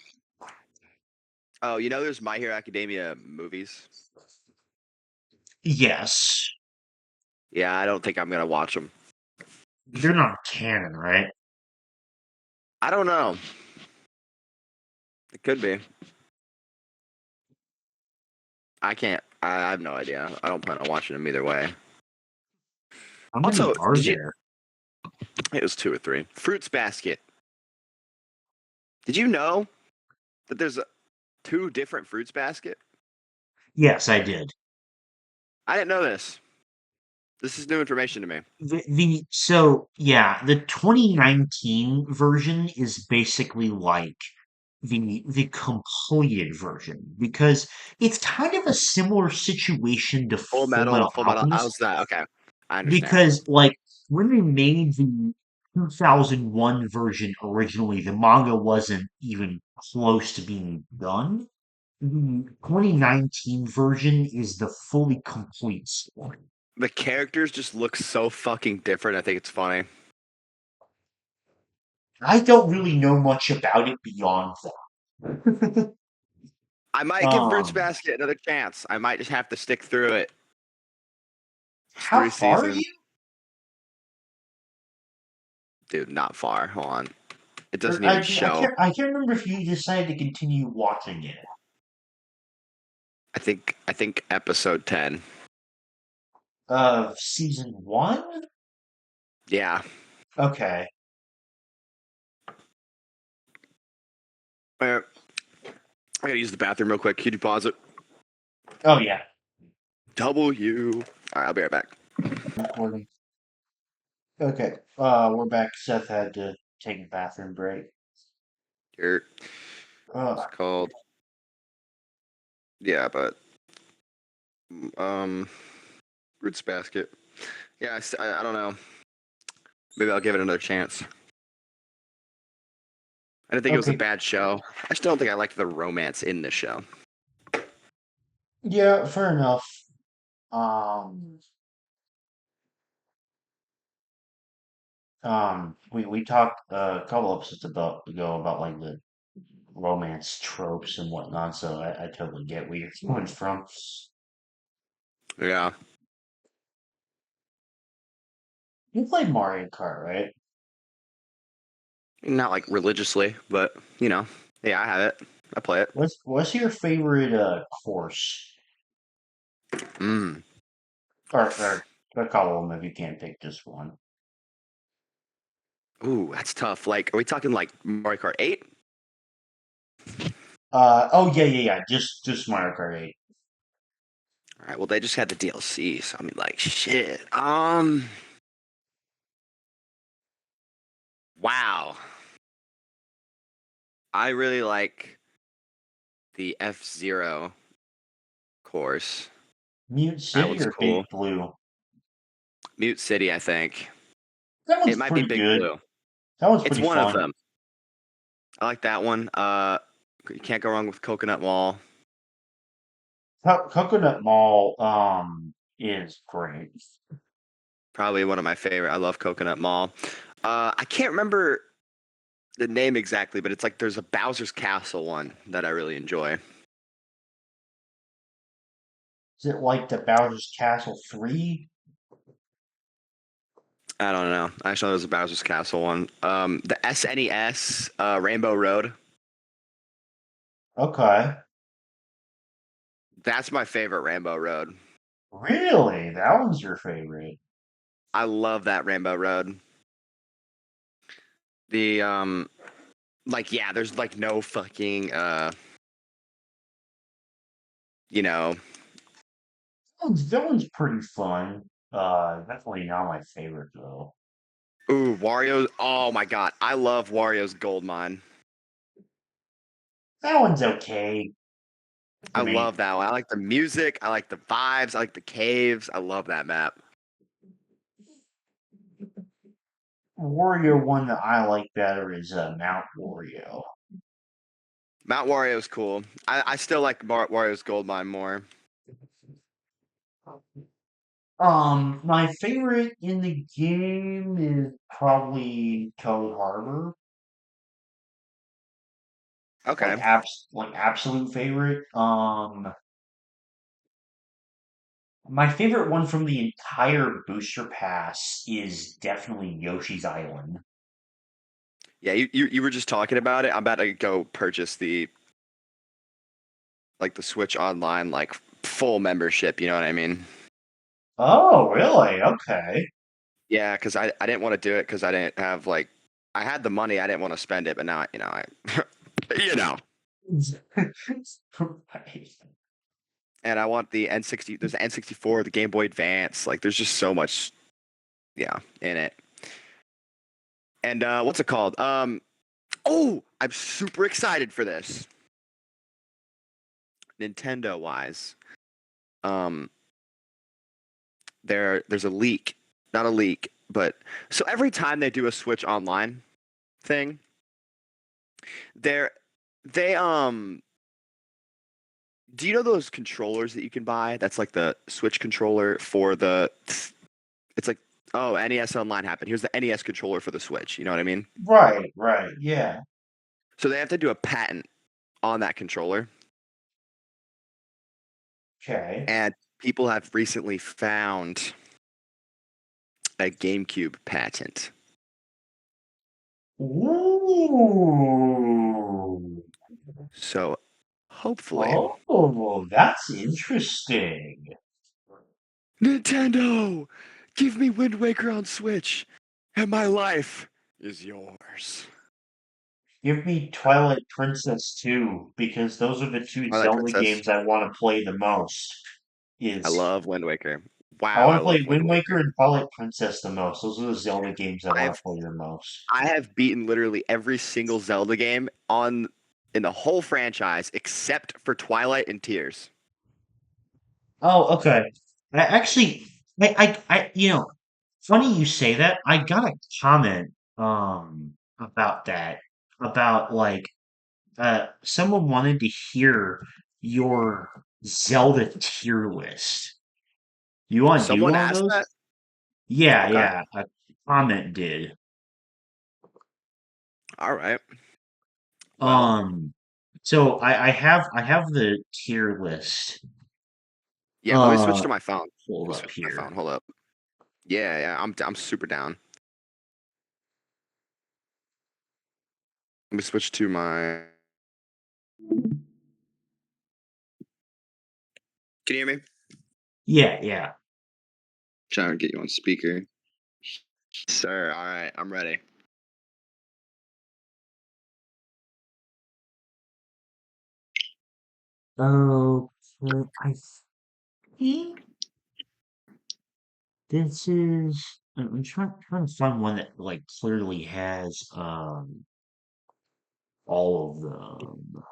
Oh, there's My Hero Academia movies. Yes. Yeah, I don't think I'm gonna watch them. They're not canon, right? I don't know. It could be. I can't. I have no idea. I don't plan on watching them either way. How many Also, are did you there? It was 2 or 3. Fruits Basket. Did you know that there's 2 different Fruits Basket? Yes, I did. I didn't know this. This is new information to me. The 2019 version is basically like the completed version because it's kind of a similar situation to Full Full Metal, Metal Full Metal. Alchemist How's that? Okay, I understand. because like when they made the 2001 version originally, the manga wasn't even close to being done. The 2019 version is the fully complete story. The characters just look so fucking different. I think it's funny. I don't really know much about it beyond that. I might give Fruits um, Basket another chance. I might just have to stick through it. It's how three far are seasons, you? dude. Not far. Hold on. It Or doesn't even show. I can't remember if you decided to continue watching it. I think episode 10. Of season one? Yeah. Okay. I gotta use the bathroom real quick. Could you pause it? Oh yeah. W. All right, I'll be right back. Recording. Okay. We're back. Seth had to take a bathroom break. Here. Uh, It's called. Yeah, but um, Fruits Basket. Yeah, I don't know. Maybe I'll give it another chance. I didn't think it was a okay. bad show. I just don't think I liked the romance in this show. Yeah, fair enough. Um, we talked a couple episodes ago about like the romance tropes and whatnot, so I totally get where you're coming from. Yeah. You played Mario Kart, right? Not like religiously, but yeah, I have it. I play it. What's your favorite course? Mm. Or a couple of them if you can't pick just one. Ooh, that's tough. Like, are we talking like Mario Kart 8? Oh yeah. Just Mario Kart 8. All right. Well, they just had the DLC, so I mean, like, shit. Wow. I really like the F-Zero course. Mute That City looks or Big cool. Blue? Mute City, I think. That It one's might be pretty Big good. Blue. That one's It's pretty one of fun. them. I like that one. You can't go wrong with Coconut Mall. Coconut Mall is great. Probably one of my favorite. I love Coconut Mall. I can't remember the name exactly, but it's like there's a Bowser's Castle one that I really enjoy. Is it like the Bowser's Castle 3? I don't know. I just know there's a Bowser's Castle one. The SNES Rainbow Road. Okay. That's my favorite Rainbow Road. Really? That one's your favorite? I love that Rainbow Road. The like yeah, there's like no fucking you know. That one's pretty fun. Definitely not my favorite though. Ooh, Wario's. Oh my god, I love Wario's Gold Mine. That one's okay I for me. love that one. I like the music. I like the vibes. I like the caves. I love that map. Wario one that I like better is Mount Wario. Mount Wario's cool. I still like Wario's Gold Mine more. My favorite in the game is probably Toad Harbor. Okay. Like absolute favorite. My favorite one from the entire booster pass is definitely Yoshi's Island. Yeah, you were just talking about it. I'm about to go purchase the Switch Online full membership. You know what I mean? Oh, really? Okay. Yeah, because I didn't want to do it because I didn't have like I had the money. I didn't want to spend it, but now I you know, Right. and I want the N60. There's the N64, the Game Boy Advance. Like, there's just so much, yeah, in it. And what's it called? Oh, I'm super excited for this. Nintendo wise, um, there's a leak, not a leak, but so every time they do a Switch Online thing, they're they do you know those controllers that you can buy? That's like the Switch controller for the. It's like, oh, NES Online happened. Here's the NES controller for the Switch. You know what I mean? Right, right, yeah. So they have to do a patent on that controller, Okay. and people have recently found a GameCube patent. Ooh. So hopefully, Oh, that's interesting. Nintendo, give me Wind Waker on Switch, and my life is yours. Give me Twilight Princess too, because those are the two Twilight Zelda Princess. games I want to play the most. I Is love Wind Waker. I Wow, want I to play love Wind Wind Waker Waker. and Twilight Princess the most. Those are the Zelda games I want to I've play the most. I have beaten literally every single Zelda game on in the whole franchise except for Twilight and Tears. Oh, okay. Actually, funny you say that. I got a comment about that, about like someone wanted to hear your Zelda tier list. You want to do Someone one of asked those? that. Yeah, Okay. yeah. A comment did. All right. Well, Um, so I have the tier list. yeah. Let me switch Uh, to my phone. Let pulled me up switch to my here. phone. Hold up. Yeah, yeah. I'm super down. Let me switch to my. Can you hear me? Yeah, yeah. Trying to get you on speaker, sir. All right, I'm ready. Oh, I think this is. I'm trying to find one that like clearly has all of them.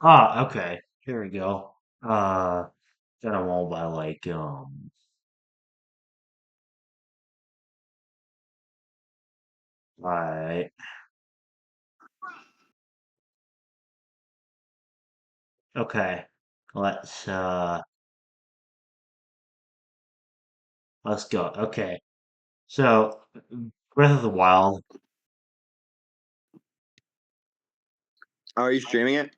Uh, okay. Here we go. Got them all by like Alright. Okay. Let's uh let's go. Okay. So Breath of the Wild. Are you streaming it?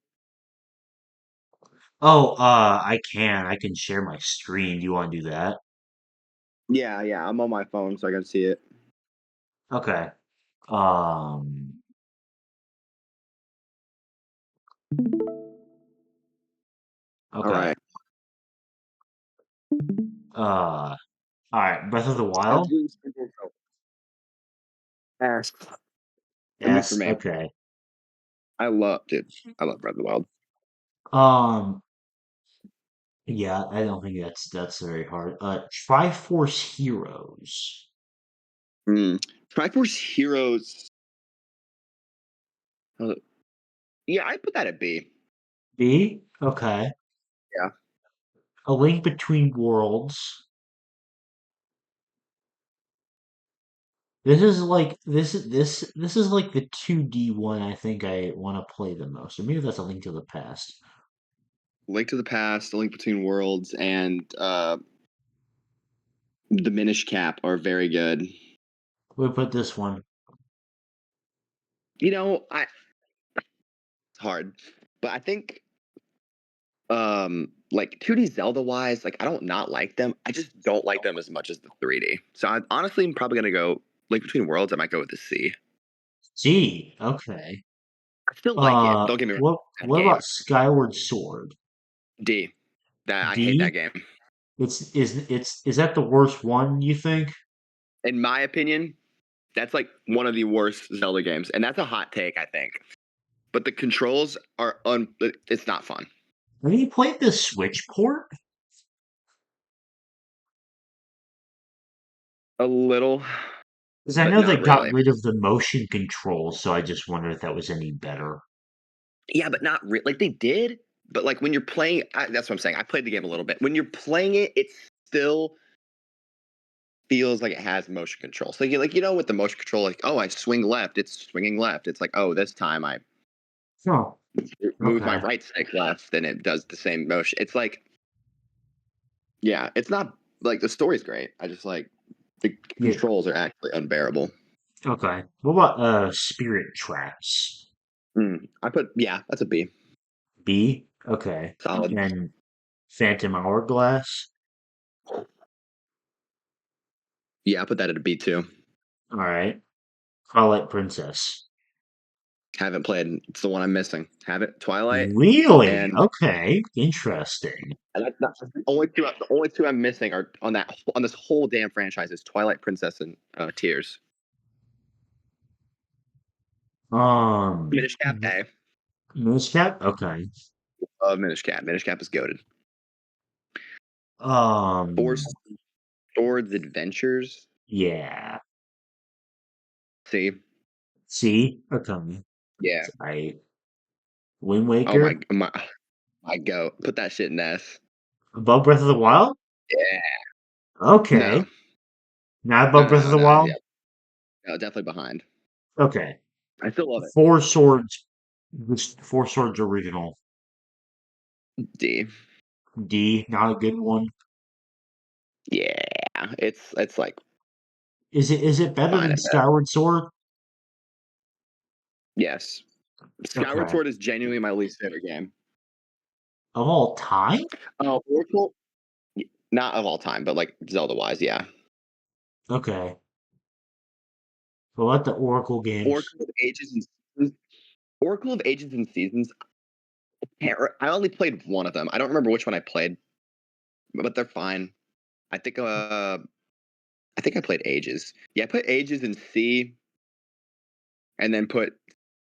Oh, I can share my screen. Do you want to do that? Yeah, yeah. I'm on my phone, so I can see it. Okay. Um All okay. right. All right. Breath of the I'll Wild? do simple. S. M for Yes, me. okay. I love, dude. I love Breath of the Wild. Um yeah, I don't think that's very hard. Triforce Heroes. Hmm. Triforce Heroes. Uh, yeah, I put that at B. B? Okay. Yeah. A Link Between Worlds. This is like the 2D one I think I want to play the most. Or maybe that's a Link to the Past. Link to the Past, The Link Between Worlds, and The Minish Cap are very good. We put this one. I it's hard, but I think like 2D Zelda wise, like I don't not like them. I just don't like them as much as the 3D. So I honestly am probably gonna go Link Between Worlds. I might go with the C. G. Okay. I still like it. Don't get me wrong. That What game. about Skyward Sword? D. That I hate that D. game. Is that the worst one you think? In my opinion, that's like one of the worst Zelda games, and that's a hot take, I think. But the controls are it's not fun. Have you played the Switch port? A little, Because I but know they not got really. rid of the motion controls, so I just wonder if that was any better. Yeah, but not like they did. But like when you're playing, that's what I'm saying. I played the game a little bit. When you're playing it, it still feels like it has motion control. So you with the motion control, like oh, I swing left, it's swinging left. It's like oh, this time I Oh, move my okay. right stick left, and it does the same motion. It's like yeah, it's not like the story's great. I just like the Yeah. controls are actually unbearable. Okay. What about Spirit Tracks? I put yeah, that's a B. B? Okay. Solid. And Phantom Hourglass? Yeah, I put that at a B too. All right. Twilight Princess. Haven't played. It's the one I'm missing. Have it. Twilight Really? and Okay. Interesting. that's the only two. The only two I'm missing are on this whole damn franchise is Twilight Princess and Tears. Um, Minish Cap A. Minish Cap? Okay. Minish Cap. Minish Cap is goaded. Um, Force Swords Adventures. yeah. See. See? Okay. Yeah. I Wind Oh Waker? my go. Put that shit in S. Above Breath of the Wild? Yeah. Okay. No. Not No. above No. Breath of No. the No. Wild? Yeah. No. Definitely behind. Okay. I still love Four Swords. This Four Swords original. it. D. D, not a good one. Yeah. It's like Is it better fine than at best. Skyward Sword? Yes. Skyward Okay. Sword is genuinely my least favorite game. Of all time? Oracle, not of all time, but like Zelda wise, yeah. Okay. So let the Oracle games. Oracle of Ages and Seasons. Oracle of Ages and Seasons. I only played one of them. I don't remember which one I played, but they're fine. I think I think I played Ages. Yeah, I put Ages in C, and then put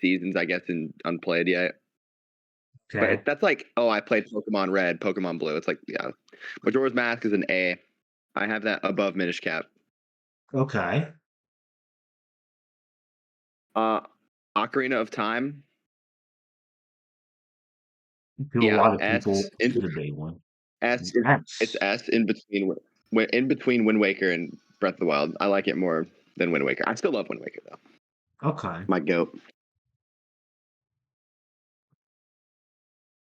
Seasons, I guess, in unplayed yet. But Okay. that's like, oh, I played Pokemon Red, Pokemon Blue. It's like, yeah. Majora's Mask is an A. I have that above Minish Cap. Okay. Uh, Ocarina of Time. To a Yeah, lot of people, S. it's the big one. S. It's Yes. S in between in between Wind Waker and Breath of the Wild. I like it more than Wind Waker. I still love Wind Waker though. Okay. My goat.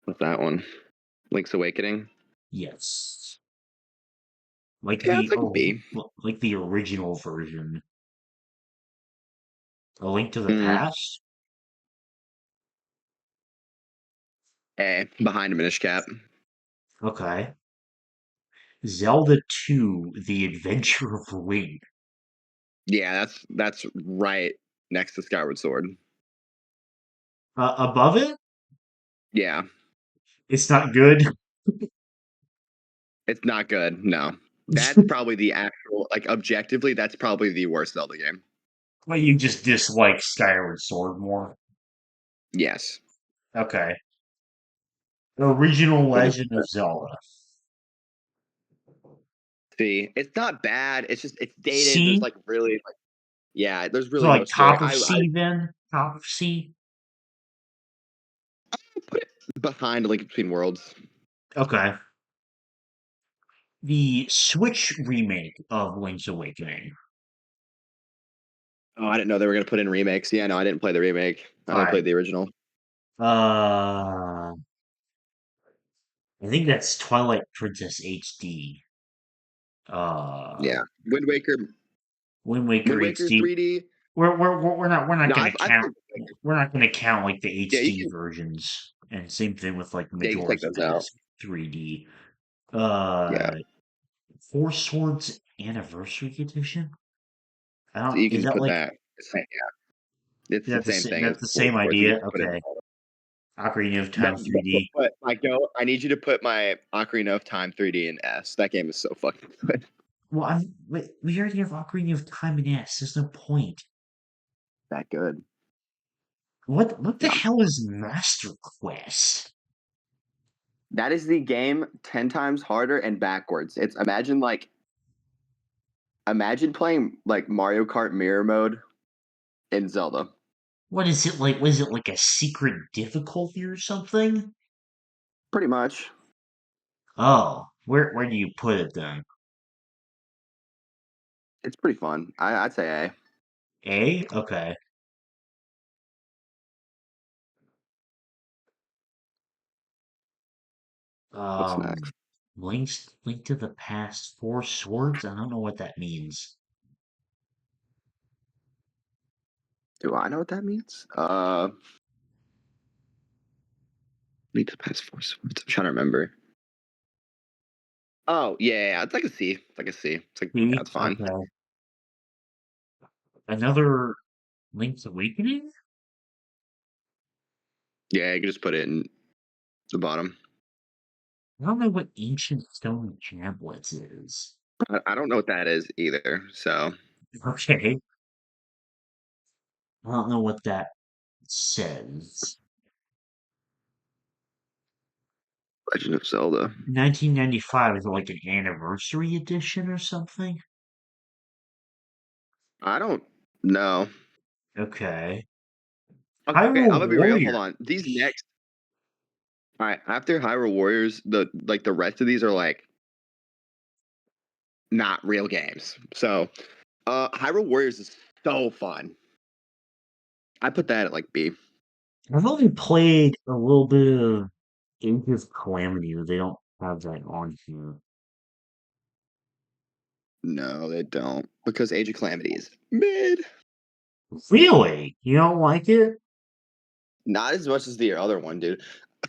What's that one? Link's Awakening. Yes. Yeah, it's like a B. Like the original version. A Link to the Mm, Past? A behind Minish Cap. Okay. Zelda 2, The Adventure of Link. Yeah, that's right next to Skyward Sword. Above it? Yeah, It's not good. it's not good. No, that's probably the actual like objectively. That's probably the worst Zelda game. Well, you just dislike Skyward Sword more. Yes. Okay. The original What is Legend of Zelda. C? It's not bad. It's just it's dated. There's C? like really like yeah. There's So really no like story. top of I C then? Top of C? put it behind Link Between Worlds. Okay. The Switch remake of Link's Awakening. Oh, I didn't know they were gonna put in remakes. Yeah, no, I didn't play the remake. I only Alright. played the original. I think that's Twilight Princess HD. Uh, Yeah, Wind Waker. Wind Wind Waker Waker HD. 3D. We're not No, gonna I count played Wind Waker. we're not gonna count like the Yeah, HD versions. And same thing with like you can take Majora's those out. Mask. 3D. Yeah, Uh, Four Swords Anniversary Edition. I so don't. you Is can that put like that. It's the same thing as that's the Four same Swords. You idea? just put in. Okay. Ocarina of No, Time 3D. but my go. I need you to put my Ocarina of Time 3D in S. That game is so fucking good. Well, we already have Ocarina of Time in S. There's no point. That good. What the No. hell is Master Quest? That is the game 10 times harder and backwards. It's imagine playing like Mario Kart Mirror Mode in Zelda. What is it like? Was it like a secret difficulty or something? Pretty much. Oh, where do you put it then? It's pretty fun. I'd say A. A? Okay. What's Um, next? Link to the Past, Four Swords? I don't know what that means. Do I know what that means? Need to pass four swords. I'm trying to remember. Oh yeah. It's like a C. It's like a C. It's like yeah, B? it's fine. Okay. Another Link's Awakening? Yeah, you can just put it in the bottom. I don't know what Ancient Stone Tablets is. I don't know what that is either. So Okay. I don't know what that says. Legend of Zelda. 1995 is it like an anniversary edition or something? I don't know. Okay. Okay, I'm Hyrule gonna be real. Hold Warrior. on. These next, all right. After Hyrule Warriors, the rest of these are like not real games. So, Hyrule Warriors is so fun. I put that at like B. I've only played a little bit of Age of Calamity, but they don't have that on here. No, they don't because Age of Calamity is mid. Really? You don't like it? Not as much as the other one, dude.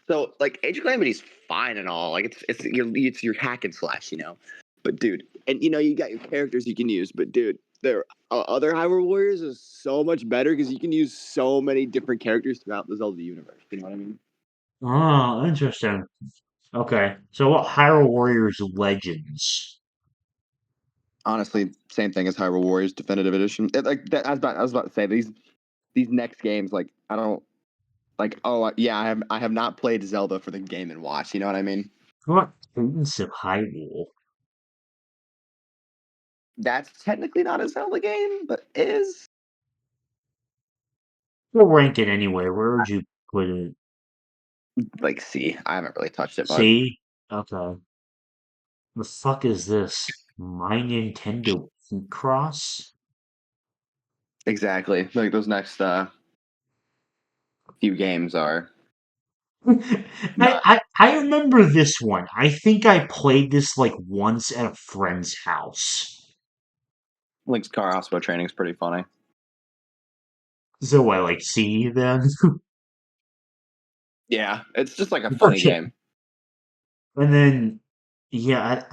So like Age of Calamity is fine and all. Like it's your hack and slash, you know. But dude, and you got your characters you can use. But dude, there other Hyrule Warriors is so much better because you can use so many different characters throughout the Zelda universe. You know what I mean? Oh, interesting. Okay. So what Hyrule Warriors Legends? Honestly, same thing as Hyrule Warriors Definitive Edition. Like that, I was about to say these next games. Like I don't like. Oh yeah, I have not played Zelda for the Game and Watch. You know what I mean? What Cadence of Hyrule? That's technically not a Zelda game, but is. We'll rank it anyway. Where would you put it? Like C. I haven't really touched it much. C? Okay. The fuck is this? My Nintendo Cross? Exactly. Like those next few games are I, not. I I remember this one. I think I played this like once at a friend's house. Link's Car Hospital Training is pretty funny. So I like C then. Yeah, it's just like a funny Okay. game. And then yeah,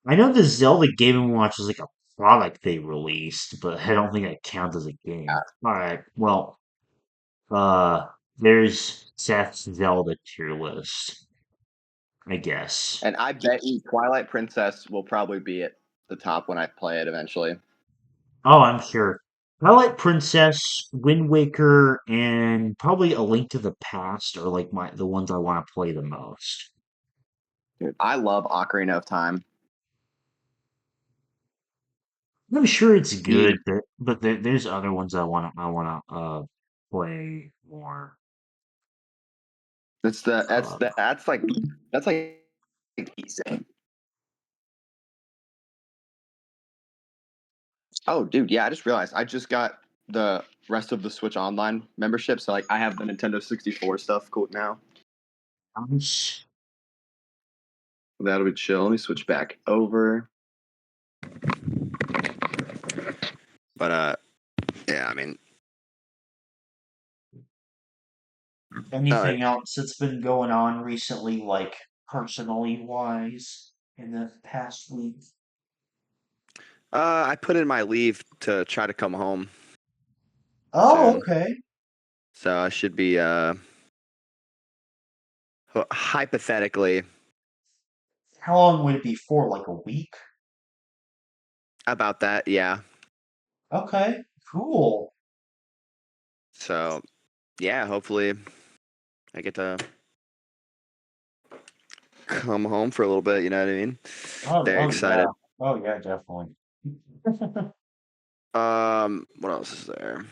I know the Zelda Game and Watch is like a product they released, but I don't think it counts as a game. Alright, well, uh there's Seth's Zelda tier list, I guess. And I bet you Twilight Princess will probably be at the top when I play it eventually. Oh, I'm sure. Twilight Princess, Wind Waker, and probably A Link to the Past are like the ones I want to play the most. Dude, I love Ocarina of Time. I'm sure it's The good, but there's other ones I wanna play more. that's Uh, the that's like decent. Oh, dude, yeah, I just realized I just got the rest of the Switch Online membership, so like I have the Nintendo 64 stuff cool now. nice. That'll be chill. Let me switch back over. But yeah, I mean, all right. Anything else that's been going on recently, like personally wise in the past week? I put in my leave to try to come home Oh, soon, okay. so I should be hypothetically How long would it be for? Like a week? about that. Yeah. Okay, cool. So yeah, hopefully I get to come home for a little bit. You know what I mean? Oh, Very oh yeah. excited. Oh yeah, definitely. What else is there?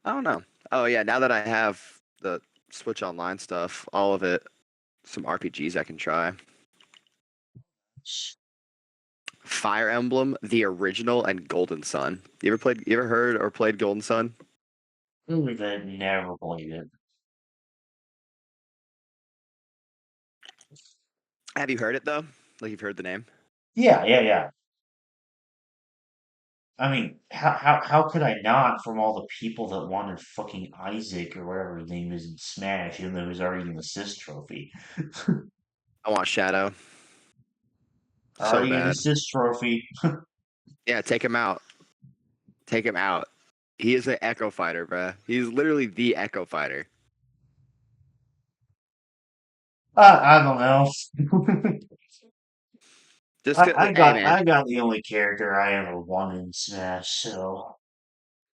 I don't know. Oh yeah, now that I have the Switch Online stuff, all of it, some RPGs I can try. Fire Emblem, the original, and Golden Sun. You ever played? You ever heard or played Golden Sun? Ooh, they never played it. Have you heard it though? Like you've heard the name? Yeah, yeah, yeah. I mean, how could I not from all the people that wanted fucking Isaac or whatever his name is in Smash, even though he's already an assist trophy. I want Shadow so Already an bad. assist trophy. Yeah, take him out. Take him out. He is an Echo Fighter, bruh. He's literally the Echo Fighter. I don't know. Just cause, hey man, I got the only character I ever won in Smash, so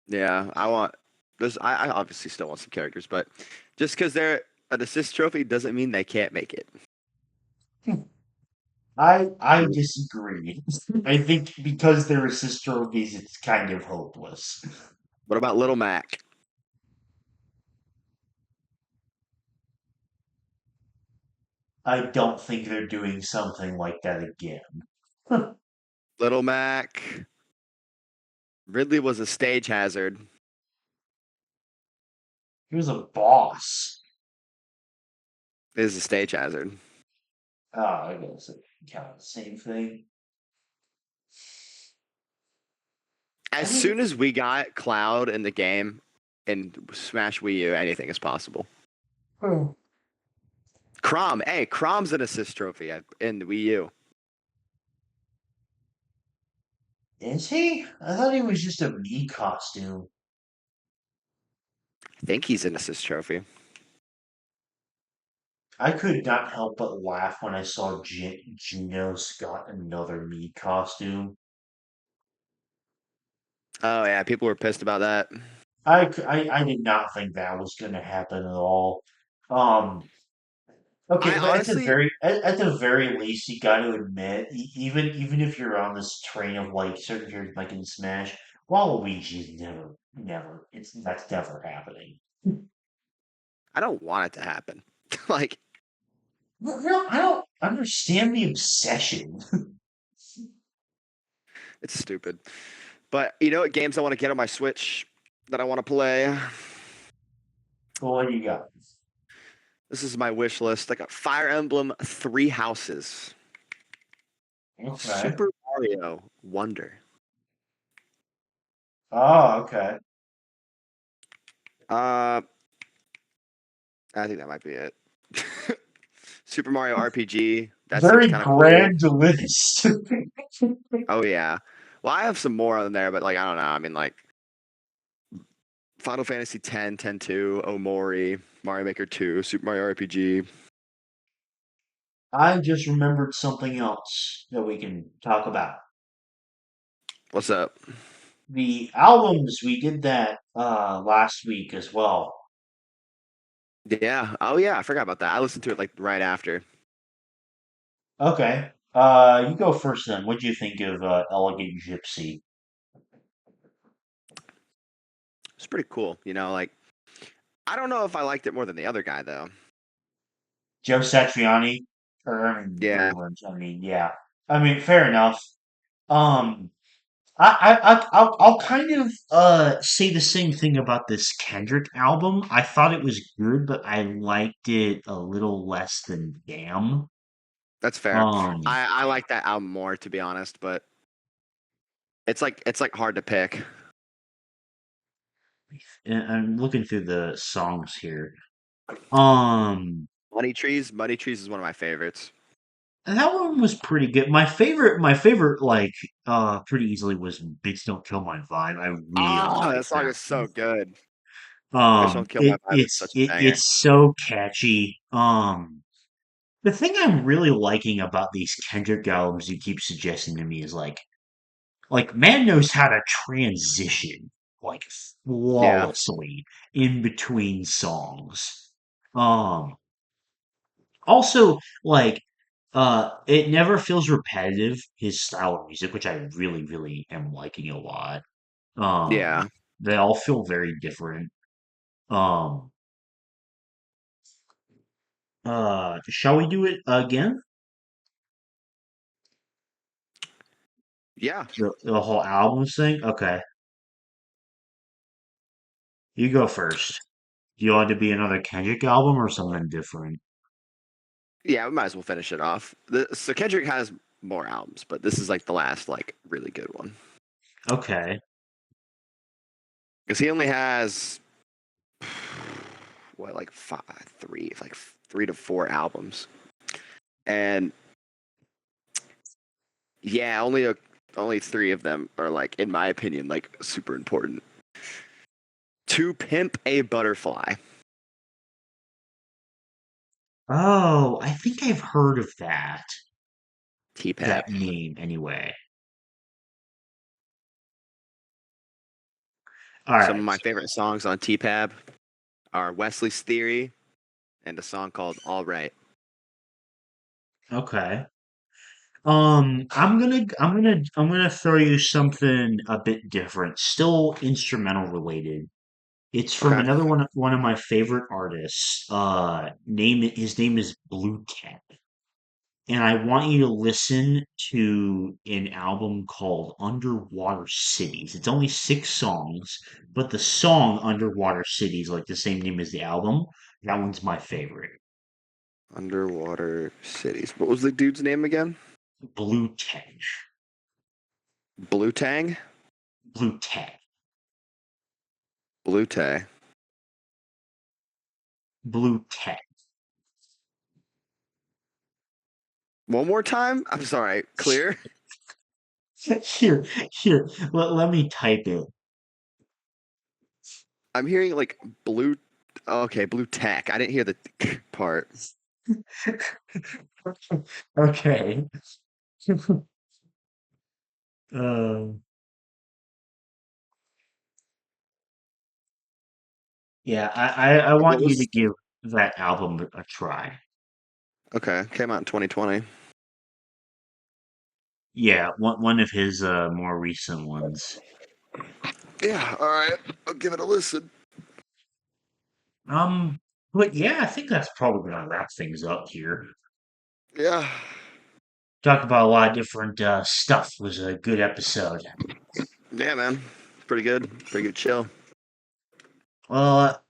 yeah, I want. This. I obviously still want some characters, but just because they're an assist trophy doesn't mean they can't make it. I disagree. I think because they're assist trophies, it's kind of hopeless. What about Little Mac? I don't think they're doing something like that again. Little Mac. Ridley was a stage hazard. He was a boss. Is a stage hazard. Oh, I guess it kind of the same thing. I As mean, soon as we got Cloud in the game in Smash Wii U, anything is possible. hmm, Crom, hey, Crom's an assist trophy in the Wii U. is he? I thought he was just a me costume. I think he's an assist trophy. I could not help but laugh when I saw Genos got another me costume. Oh yeah, people were pissed about that. I did not think that was going to happen at all. Um, I okay, but honestly, at the very least, you got to admit, even if you're on this train of like certain characters like in Smash, Waluigi's never, that's never happening. I don't want it to happen. Like No, I don't understand the obsession. it's stupid. But you know what games I want to get on my Switch that I want to play? What do you got? This is my wish list. I got Fire Emblem Three Houses, Okay. Super Mario Wonder. Oh, okay. Uh, I think that might be it. Super Mario RPG. That seems Very kind of cool. grand list. Oh yeah. Well, I have some more on there, but like I don't know. I mean, like Final Fantasy X, 10-2, Omori, Mario Maker 2, Super Mario RPG. I just remembered something else that we can talk about. What's up? The albums, we did that last week as well. Yeah. Oh yeah. I forgot about that. I listened to it like right after. Okay. You go first then. What'd you think of Elegant Gypsy? It's pretty cool. You know, like I don't know if I liked it more than the other guy though. Joe Satriani? Or I mean Yeah. Rayburn. I mean, yeah. I mean, fair enough. Um I'll kind of say the same thing about this Kendrick album. I thought it was good, but I liked it a little less than Damn. That's fair. Um, I like that album more to be honest, but it's like hard to pick. and I'm looking through the songs here. Um, Money Trees is one of my favorites. And that one was pretty good. My favorite, like, pretty easily was "Bitch Don't Kill My Vibe." I really Ah, like that song that is so one. good. Bitch Don't Kill My Vibe is such a banger. It's so catchy. The thing I'm really liking about these Kendrick albums you keep suggesting to me is like man knows how to transition like Yeah, flawlessly in between songs. Um, Also, like, it never feels repetitive, his style of music, which I really, really am liking a lot. Um, yeah, they all feel very different. Um, shall we do it again? yeah. The whole album thing? Okay, you go first. Do you want it to be another Kendrick album or something different? Yeah, we might as well finish it off. So Kendrick has more albums, but this is like the last like really good one Okay. because he only has what like three to four albums, and yeah, only three of them are like in my opinion like super important. To Pimp a Butterfly, Oh, I think I've heard of that T-Pap. name anyway. All Some of right. my favorite songs on T-Pab are Wesley's Theory and a song called All Right. Okay. I'm gonna throw you something a bit different, still instrumental related. It's from Okay. another one of my favorite artists. His name is Blue Cat. And I want you to listen to an album called Underwater Cities. It's only 6 songs, but the song Underwater Cities, like the same name as the album, that one's my favorite. Underwater Cities. What was the dude's name again? Blue Cat. Blue Tang? Blue Cat. Blue Tay. Blue Cat. One more time? I'm sorry. Clear? Here, here, let me type it. I'm hearing like blue. Okay, blue tech. I didn't hear the part. Okay. Um, yeah, I What want you to was? give that album a try. Okay, came out in 2020. Yeah, one of his more recent ones. Yeah, all right. I'll give it a listen. Um, but yeah, I think that's probably gonna wrap things up here. Yeah. Talk about a lot of different stuff. It was a good episode. Yeah, man. Pretty good. Pretty good chill. Well,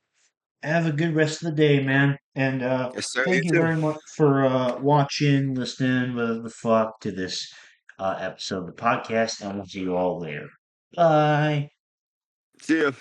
have a good rest of the day, man. And Yes, sir. You thank you too. very much for watching, listening, whatever the fuck, to this episode of the podcast. And we'll see you all later. Bye. See ya.